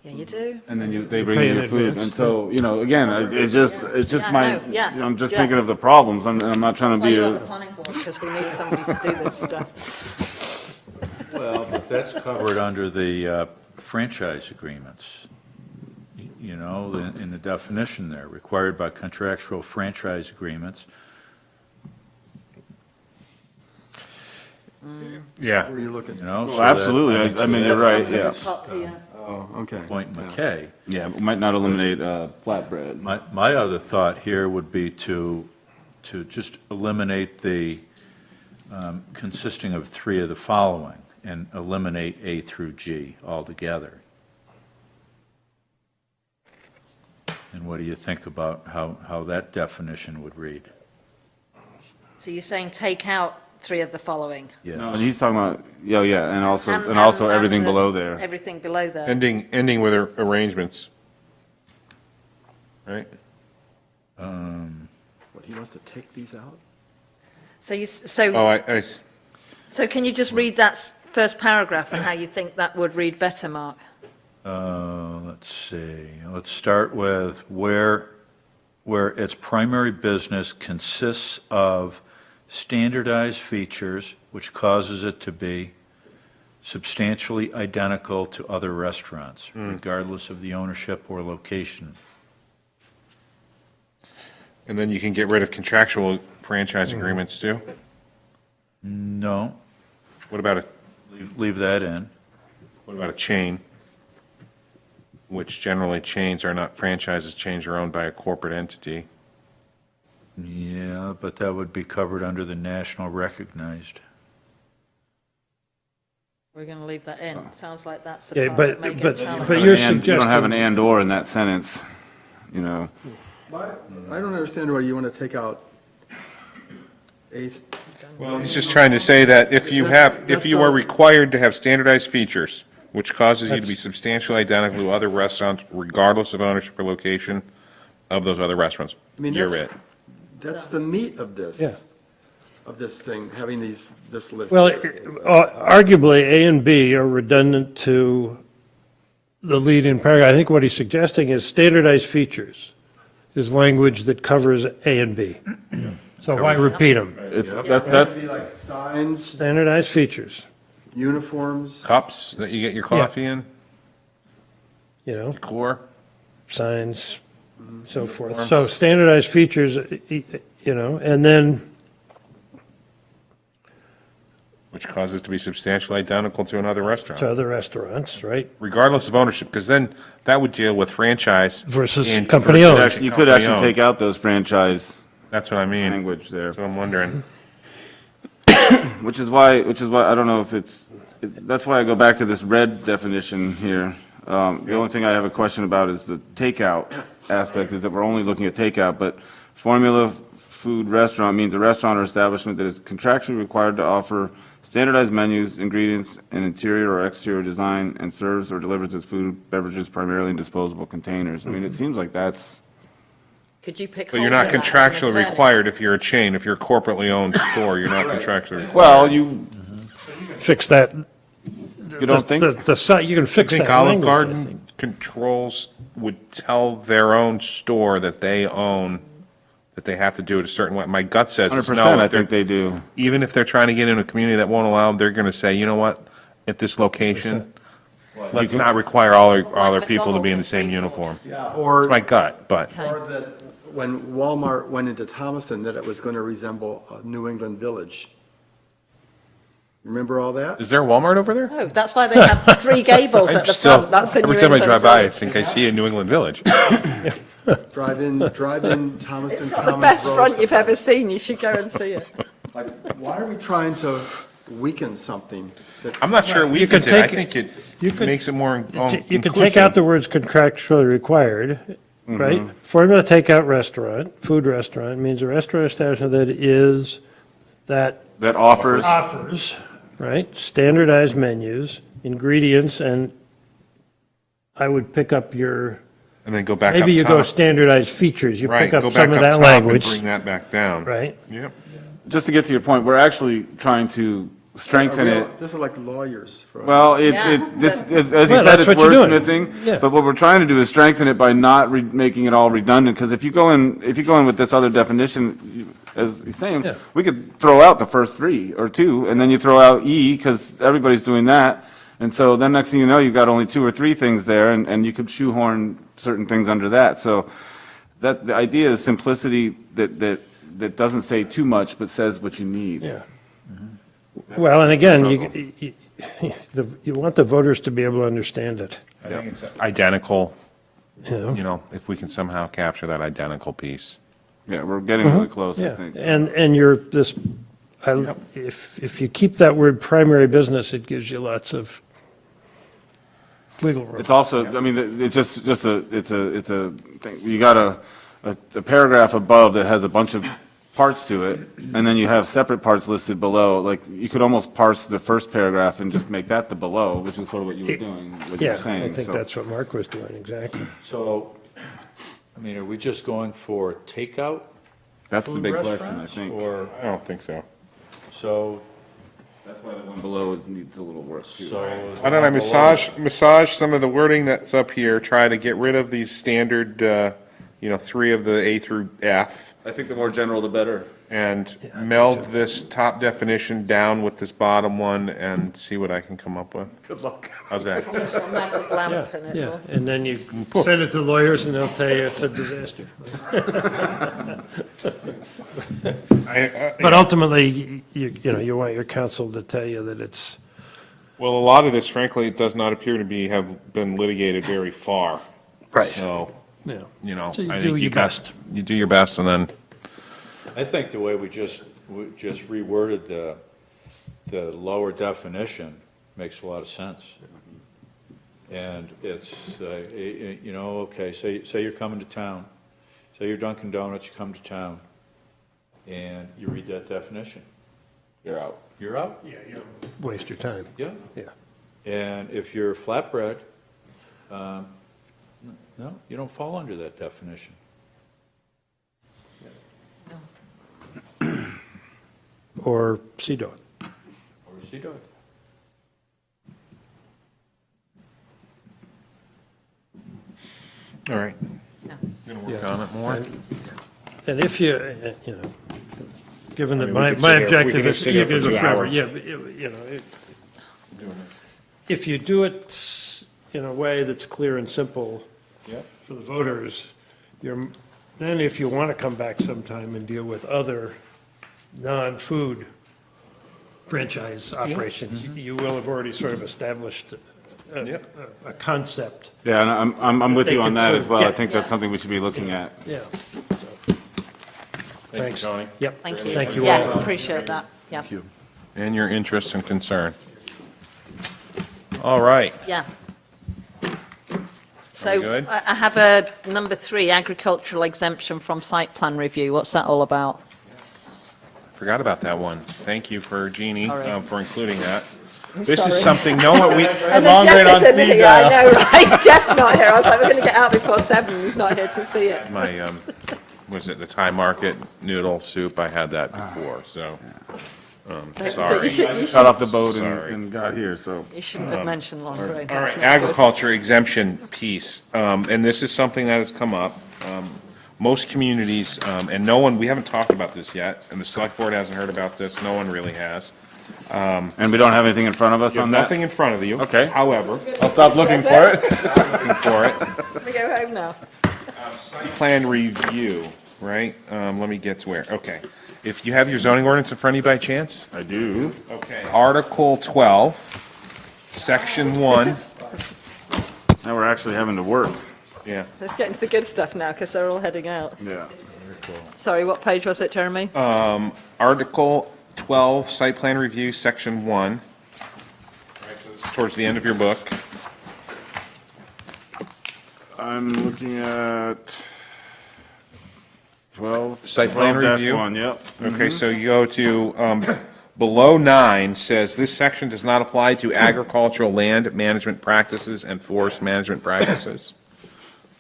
Yeah, you do. And then they bring pay you in your food, advance. and so, again, it's just Yeah, my, no, yeah, I'm just yeah. thinking of the problems, I'm not trying to Why be you a. got the planning board, because we need somebody to do this stuff. Well, but that's covered under the franchise agreements. In the definition there, required by contractual franchise agreements. Yeah. Where are you looking? Well, So that- absolutely, I mean, you're right, yeah. Top here. Oh, okay. Point McKay. Yeah, it might not eliminate flatbread. My other thought here would be to just eliminate the consisting of three of the following and eliminate A through G altogether. And what do you think about how that definition would read? So you're saying take out three of the following? Yes. No, and he's talking about, yeah, and also everything the- below there. Everything below there. Ending with arrangements. Right? What, he wants to take these out? So Oh, so can you just read that first paragraph and how you think that would read better, Mark? Let's see, let's start with where its primary business consists of standardized features, which causes it to be substantially identical to other restaurants, regardless of the ownership or location. and then you can get rid of contractual franchise agreements too? No, What about leave that in. a chain? Which generally chains are not franchises, chains are owned by a corporate entity. Yeah, but that would be covered under the national recognized. We're going to leave that in. Sounds like that's a Yeah, part but- that may get but- challenged. but you're You don't have an suggesting- and/or in that sentence. you know. I don't understand why you want to take out eighth. Well, he's just trying to say that if you if you are required to have standardized features, which causes you to be substantially identical to other restaurants regardless of ownership or location of those other restaurants, I mean, you're it. That's the meat of this. Yeah. Of this thing, having this list. Well, arguably, A and B are redundant to the lead-in paragraph. I think what he's suggesting is standardized features is language that covers A and B. So why repeat them? It's, That'd that's, be like signs, Standardized features, uniforms. Cups that you get your coffee in, you know, core. signs, so forth. So standardized features, you know, and then, Which causes to be substantially identical to another restaurant, to other restaurants, right? regardless of ownership, because then that would deal with franchise. Versus and company versus owned. you could actually company-owned. take out those franchise That's what I mean. language there. So I'm wondering. Which is why, I don't know if that's why I go back to this red definition here. The only thing I have a question about is the takeout aspect, is that we're only looking at takeout, but formula food restaurant means a restaurant or establishment that is contractually required to offer standardized menus, ingredients, and interior or exterior design, and serves or delivers its food, beverages primarily in disposable containers. I mean, it seems like that's, Could you pick But you're not holes in that and contractually turn it? required if you're a chain, if you're a corporately owned store, you're not contractually required. well, you Fix that. don't think? You can I fix think that Olive language, I Garden think. controls would tell their own store that they own, that they have to do it a certain way. My gut says it's 100%, no. I If they're- think they do. Even if they're trying to get in a community that won't allow them, they're going to say, you know what, at this location, let's not require all our people to be in the same uniform. Yeah, It's or, my gut, but, or that when Walmart went into Thomaston, that it was going to resemble a New England Village. Remember all that? is there a Walmart over there? Oh, that's why they have three gables I'm at the still- front. That's a Every New time I England drive by, I village. think I see a New England Village. Drive-in Thomaston The Commons best Road. front you've ever seen. You should go and see it. Like, why are we trying to weaken something that's? I'm not sure we You can could say, I take- think you it could- makes it more You can take out inclusive. the words contractually required, right? Mm-hmm. Formula takeout restaurant, food restaurant, means a restaurant establishment that That offers, offers, right, standardized menus, ingredients, and I would pick up your, And then go back up maybe you go top. standardized features, you Right, pick go up back some of up that top and language, bring that back down. right? Yep. just to get to your point, we're actually trying to strengthen it. This is like lawyers. right? Well, Yeah. as you Well, said, that's it's what you're doing. wordsmithing, Yeah. but what we're trying to do is strengthen it by not making it all redundant, because if you go in with this other definition, as he's saying, Yeah. we could throw out the first three or two, and then you throw out E, because everybody's doing that, and so then next thing you know, you've got only two or three things there, and you could shoehorn certain things under that, so that, the idea is simplicity that doesn't say too much, but says what you need. Yeah. Well, and again, you want the voters to be able to understand it, I think it's identical, you know? you know, if we can somehow capture that identical piece. Yeah, we're getting really close, I Yeah, think. and you're, if you keep that word primary business, it gives you lots of wiggle room. It's also, I mean, it's it's a thing, you got a paragraph above that has a bunch of parts to it, and then you have separate parts listed below, like, you could almost parse the first paragraph and just make that the below, which is sort of what you were doing, what you Yeah, were saying. I think so. that's what Mark was doing, exactly. So, I mean, are we just going for takeout That's the food big question, I restaurants? think. Or, I don't think so. so, That's why the one below needs a little work, too. so. Why don't I massage some of the wording that's up here, try to get rid of these standard, three of the A through F, I think the more general, the better. and meld this top definition down with this bottom one and see what I can come up with. Good luck. How's that? A magic lamp and it Yeah, will. and then you send it to lawyers and they'll tell you it's a disaster. But ultimately, you want your counsel to tell you that it's, Well, a lot of this, frankly, it does not appear to have been litigated very far. Right. So, So I you think do you your got, best. you do your best, and then, I think the way we just reworded the lower definition makes a lot of sense. And it's, you know, okay, say you're coming to town, say you're Dunkin' Donuts, you come to town, and you read that definition, You're out. you're out, Yeah, you don't waste your time. yeah. Yeah. And if you're flatbread, no, you don't fall under that definition. Or Sea Dog. Or Sea Dog. All right. Yeah. Gonna work Yeah. on it more. And if you, you know, given that I mean, we my could sit here- we objective could is. sit here for you know, 2 forever, hours. Yeah, but, you know, if you do it in a way that's clear and simple Yep. for the voters, then if you want to come back sometime and deal with other non-food franchise operations, you will have already sort of established Yep. a concept. Yeah, and I'm with They you on can that sort as of well. I get- think that's Yeah. something we should be looking at. Yeah. Thank you, Thanks. Tony. Yep. Thank you. Thank you Yeah, all. appreciate that, yeah. Thank you. And your interest and concern. All right. Yeah. we So good? I have a number 3, agricultural exemption from site plan review. What's that all about? Forgot about that one. Thank you for Jeannie, Sorry. for including that. This is sorry. something, no one, we, And long then rate Jeff on isn't speed here, I dial. know, right? Jeff's not here. I was like, we're going to get out before 7. He's not here to see it. My, was it the Thai market noodle soup? I had that before, so, But sorry. you should- Got off the boat Sorry. and got here, so. You shouldn't have mentioned long grade. All That's right, not good. agriculture exemption piece, and this is something that has come up. Most communities, and no one, we haven't talked about this yet, and the select board hasn't heard about this, no one really has. And we don't have anything in front of us You have on that? nothing in front of you. Okay. However, I'll stop looking for it. looking for it, Can we go home now? plan review, right? Let me get to where, okay. If you have your zoning ordinance in front of you by chance? I do. Okay. Article 12, Section 1, Now we're actually having to work. yeah. Let's get into the good stuff now, because they're all heading out. Yeah. Sorry, what page was it, Jeremy? Article 12, Site Plan Review, Section 1. Right, so this is towards the end of your book. I'm looking at 12. Site plan review? 12-1, yep. Okay, so you go to, below 9 says, "This section does not apply to agricultural land management practices and forest management practices."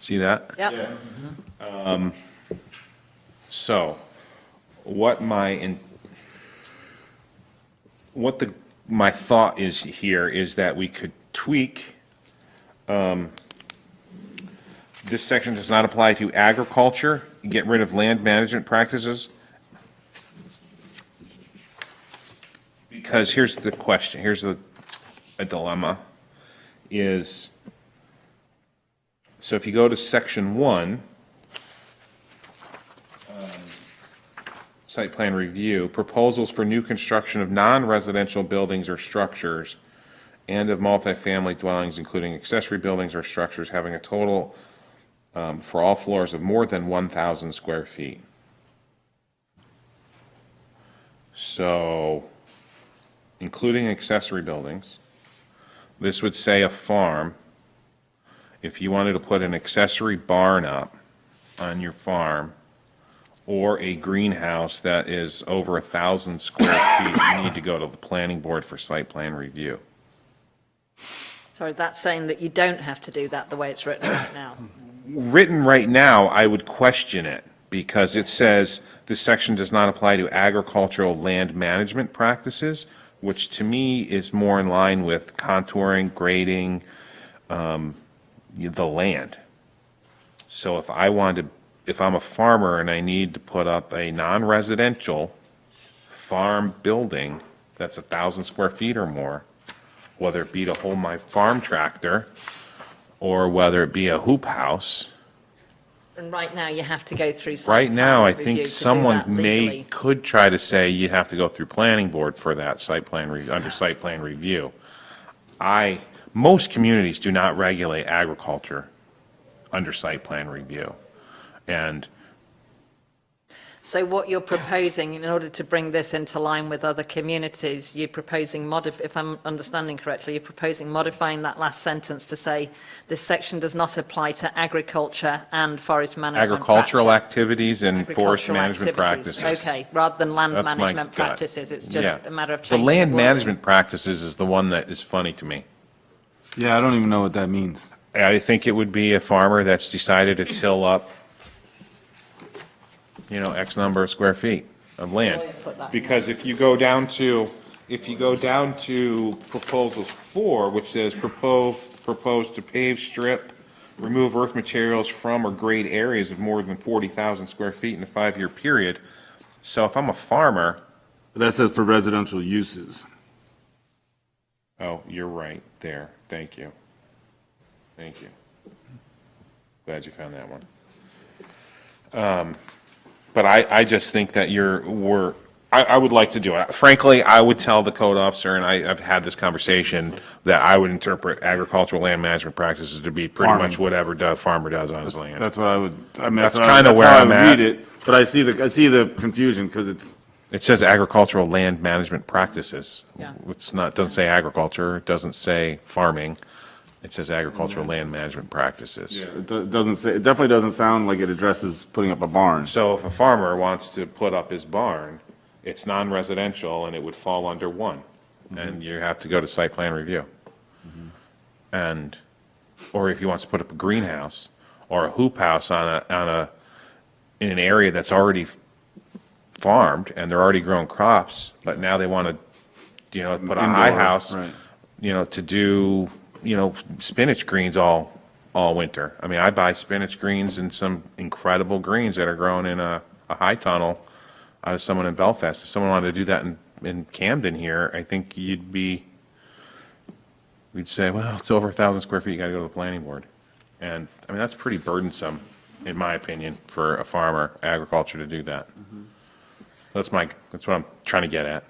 See that? Yep. So, what my thought is here is that we could tweak, this section does not apply to agriculture, get rid of land management practices. Because here's the question, here's a dilemma, is, so if you go to section 1, site plan review, proposals for new construction of non-residential buildings or structures and of multifamily dwellings, including accessory buildings or structures having a total for all floors of more than 1,000 square feet. So, including accessory buildings, this would say a farm. If you wanted to put an accessory barn up on your farm, or a greenhouse that is over 1,000 square feet, you need to go to the planning board for site plan review. Sorry, that's saying that you don't have to do that the way it's written right now. Written right now, I would question it, because it says this section does not apply to agricultural land management practices, which to me is more in line with contouring, grading, the land. So if I'm a farmer and I need to put up a non-residential farm building that's 1,000 square feet or more, whether it be to hold my farm tractor, or whether it be a hoop house, And right now, you have to go through site right plan now, I review think to do someone that legally. could try to say you have to go through planning board for that site plan, under site plan review. Most communities do not regulate agriculture under site plan review. And So what you're proposing, in order to bring this into line with other communities, you're proposing, if I'm understanding correctly, you're proposing modifying that last sentence to say, this section does not apply to agriculture and forest management Agricultural practice." activities and forest Agricultural management activities. practices. Okay, rather than land That's my management gut. practices, it's Yeah. just a matter of The changing land wording. management practices is the one that is funny to me. Yeah, I don't even know what that means. I think it would be a farmer that's decided to till up, X number of square feet of land. Put that in. Because if you go down to proposal 4, which says propose to pave, strip, remove earth materials from or grade areas of more than 40,000 square feet in a 5-year period. So if I'm a farmer, That says for residential uses. oh, you're right there. Thank you. Thank you. Glad you found that one. But I just think that I would like to do it. Frankly, I would tell the code officer, and I've had this conversation, that I would interpret agricultural land management practices to be pretty Farming. much whatever the farmer does on his land. That's what I would, I mean, That's that's how kinda where I I'm would at. read it. But I see the confusion, because it's, It says agricultural land management practices. Yeah. It doesn't say agriculture, it doesn't say farming. It says agricultural land management practices. it doesn't say, it definitely doesn't sound like it addresses putting up a barn. So if a farmer wants to put up his barn, it's non-residential and it would fall under 1. And you have to go to site plan review. And, or if he wants to put up a greenhouse or a hoop house in an area that's already farmed and they're already growing crops, but now they want to, put a high Indoor, house, right. to do, spinach greens all winter. I mean, I buy spinach greens and some incredible greens that are growing in a high tunnel out of someone in Belfast. If someone wanted to do that in Camden here, I think we'd say, well, it's over 1,000 square feet, you gotta go to the planning board. And, I mean, that's pretty burdensome, in my opinion, for a farmer, agriculture to do that. That's what I'm trying to get at.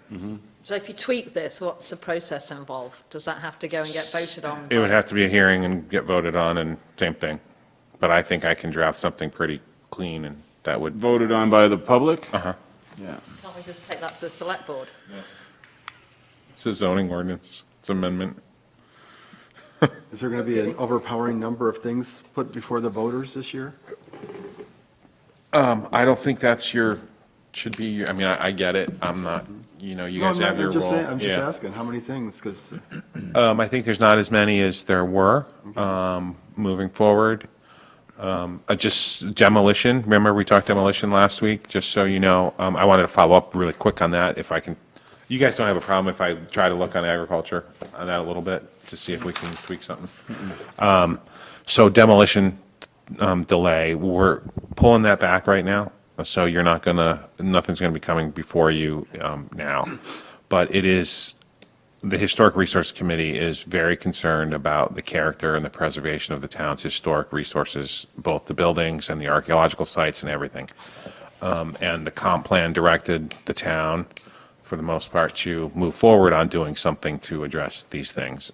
So if you tweak this, what's the process involved? Does that have to go and get voted on? It would have to be a hearing and get voted on and same thing. But I think I can draft something pretty clean and that would, Voted on by the public? uh-huh. Yeah. Can't we just take that to the select board? It's a zoning ordinance, it's amendment. Is there going to be an overpowering number of things put before the voters this year? I don't think should be, I mean, I get it, I'm not, you No, guys I'm have not- your I'm just role. saying- I'm just Yeah. asking, how many things? Because, I think there's not as many as there were, moving forward. Just demolition, remember we talked demolition last week, just so you know, I wanted to follow up really quick on that, if I can. You guys don't have a problem if I try to look on agriculture on that a little bit, to see if we can tweak something? So demolition, delay, we're pulling that back right now, so nothing's gonna be coming before you, now. But the Historic Resource Committee is very concerned about the character and the preservation of the town's historic resources, both the buildings and the archaeological sites and everything. And the comp plan directed the town, for the most part, to move forward on doing something to address these things.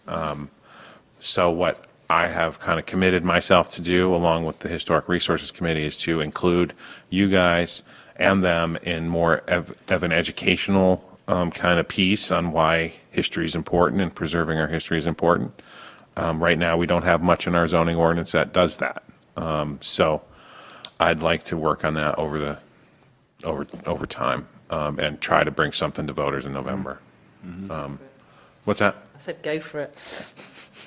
So what I have kind of committed myself to do, along with the Historic Resources Committee, is to include you guys and them in more of an educational kind of piece on why history is important and preserving our history is important. Right now, we don't have much in our zoning ordinance that does that. So I'd like to work on that over time, and try to bring something to voters in November. What's that? I said, go for it.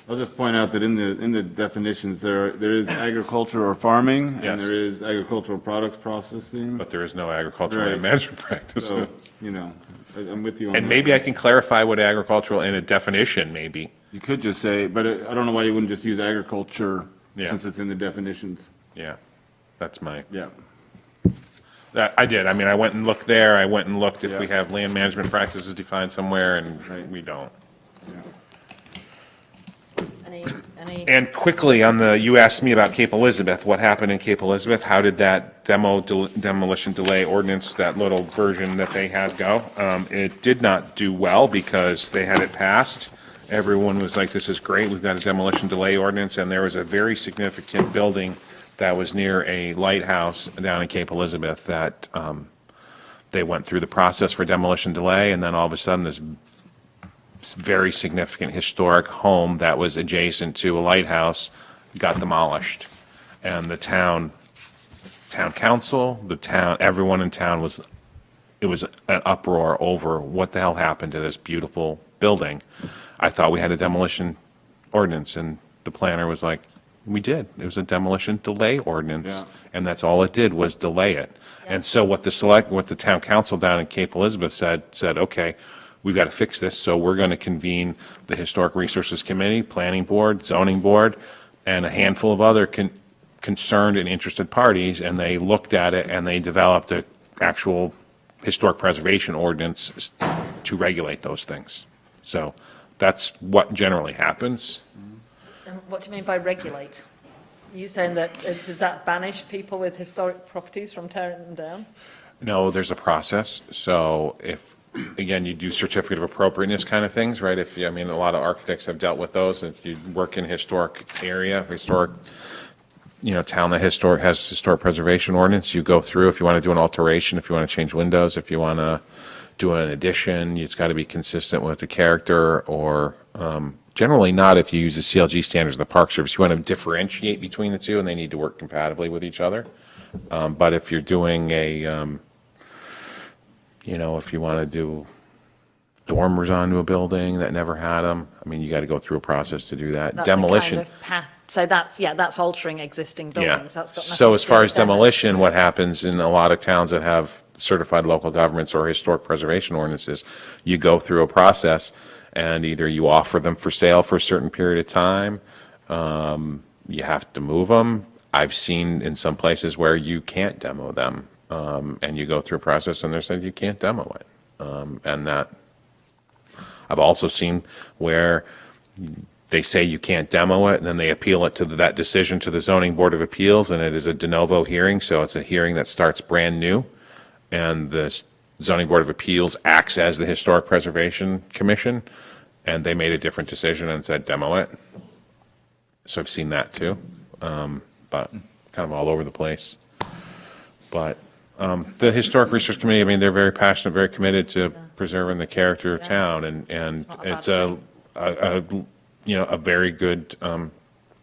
I'll just point out that in the definitions, there is agriculture or farming, Yes. and there is agricultural products processing. But there is no agricultural Right. land management practice. So, I'm with you on that. And maybe I can clarify what agricultural in a definition, maybe. You could just say, but I don't know why you wouldn't just use agriculture, Yeah. since it's in the definitions. Yeah, that's my, Yeah. I did. I mean, I went and looked there. I went and looked if we Yeah. have land management practices defined somewhere, and Right. we don't. Any, And quickly you asked me about Cape Elizabeth. What happened in Cape Elizabeth? How did that demolition delay ordinance, that little version that they had go? It did not do well because they had it passed. Everyone was like, this is great. We've got a demolition delay ordinance. And there was a very significant building that was near a lighthouse down in Cape Elizabeth that They went through the process for demolition delay, and then all of a sudden, this very significant historic home that was adjacent to a lighthouse got demolished. And the town council, everyone in town it was an uproar over what the hell happened to this beautiful building. I thought we had a demolition ordinance, and the planner was like, we did. It was a demolition delay ordinance, Yeah. and that's all it did was delay it. And so what the town council down in Cape Elizabeth said, okay, we've got to fix this, so we're going to convene the Historic Resources Committee, Planning Board, Zoning Board, and a handful of other concerned and interested parties, and they looked at it and they developed an actual historic preservation ordinance to regulate those things. So that's what generally happens. And what do you mean by regulate? You saying that, does that banish people with historic properties from tearing them down? No, there's a process. So if, again, you do certificate of appropriateness kind of things, right? I mean, a lot of architects have dealt with those. If you work in historic area, town that has historic preservation ordinance, you go through, if you want to do an alteration, if you want to change windows, if you want to do an addition, it's got to be consistent with the character, or generally not if you use the CLG standards of the Park Service. You want to differentiate between the two, and they need to work compatibly with each other. But if you're doing if you want to do dormers onto a building that never had them, I mean, you got to go through a process to do that. That Demolition. kind of path, so that's altering existing Yeah. buildings, that's got nothing So to as do far with as demolition, what happens in a lot of towns that have certified local governments or historic preservation ordinances, you go through a process, and either you offer them for sale for a certain period of time, you have to move them. I've seen in some places where you can't demo them, and you go through a process and they're saying you can't demo it. And that, I've also seen where they say you can't demo it, and then they appeal it to that decision to the Zoning Board of Appeals, and it is a de novo hearing, so it's a hearing that starts brand new. And the Zoning Board of Appeals acts as the Historic Preservation Commission, and they made a different decision and said demo it. So I've seen that too, but kind of all over the place. But the Historic Research Committee, I mean, they're very passionate, very committed to preserving the character of town, and Not a it's bad a very good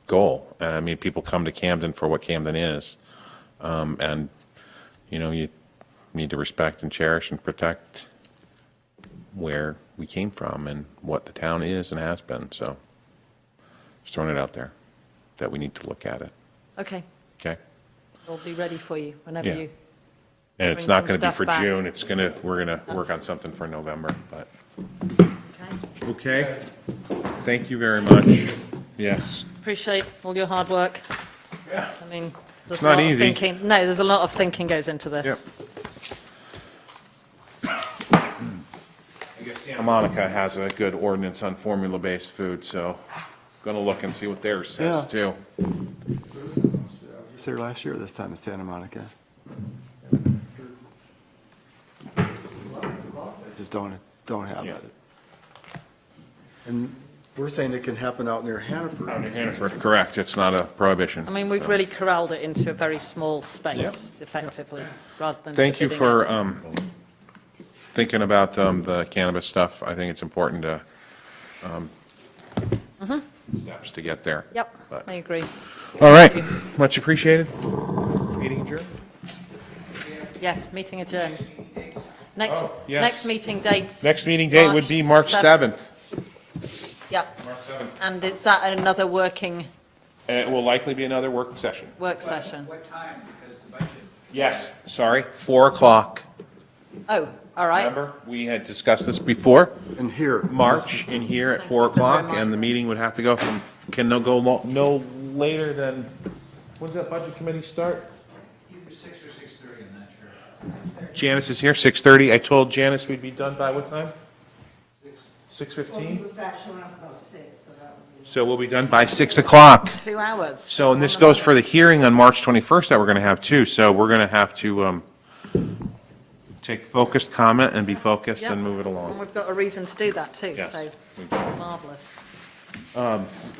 goal. I mean, people come to Camden for what Camden is, and you need to respect and cherish and protect where we came from and what the town is and has been. So just throwing it out there that we need to look at it. Okay, Okay? we'll be ready for you whenever Yeah. you, And it's Bring not some going to be stuff for back. June. We're going to work on something for November, but. okay. Okay. Thank you very much. Yes. Appreciate all your hard work. I mean, there's a not lot of easy. thinking, no, there's a lot of thinking goes into this. I guess Santa Monica has a good ordinance on formula-based food, so going to look and see what theirs says Yeah. too. I was there last year this time in Santa Monica. Just don't have Yeah. it. And we're saying it can happen out near Hannaford. Out in Hannaford, correct. It's not a prohibition. I mean, we've really corralled it into a very small space effectively, rather than. Thank you forbidding for thinking about the cannabis stuff. I think it's important to, steps to get there. it. Yep, But- I agree. All right, much appreciated. Meeting adjourned. Yes, meeting adjourned. Next, yes. next meeting dates. Next meeting date would be March 7th. Yep, March 7th. and it's at another working And it will likely be another work session. work session. What time? Because the budget. Yes, sorry, 4 o'clock. Oh, all right. Remember, we had discussed this before, And here. March in here at 4 o'clock, and the meeting would have to go no later then, when's that budget committee start? Either 6 or 6:30, I'm not sure. Janice is here, 6:30. I told Janice we'd be done by what time? 6:15? We'll start showing up about 6, so that would be. So we'll be done by 6 o'clock. 2 hours. So, and this goes for the hearing on March 21st that we're going to have too. So we're going to have to take focused comment and be focused and Yep. move it And along. we've got a reason to do that too, Yes, so we do. marvelous.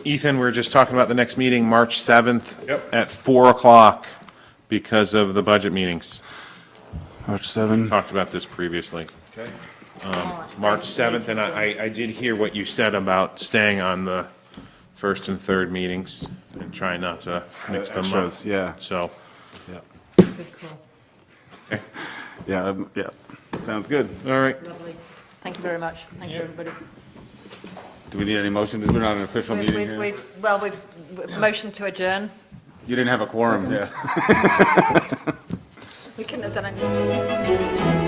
Ethan, we were just talking about the next meeting, March 7th at 4 o'clock because of the budget meetings. March 7. Talked about this previously. Okay. March 7th, and I did hear what you said about staying on the first and third meetings and trying not to mix them up. Extras, yeah. So, Good call. Yeah, sounds good. all right. Lovely. Thank you very much. Thank you, everybody. Do we need any motion? We're not an official meeting here. We've motioned to adjourn. You didn't have a quorum, yeah. We couldn't have done anything.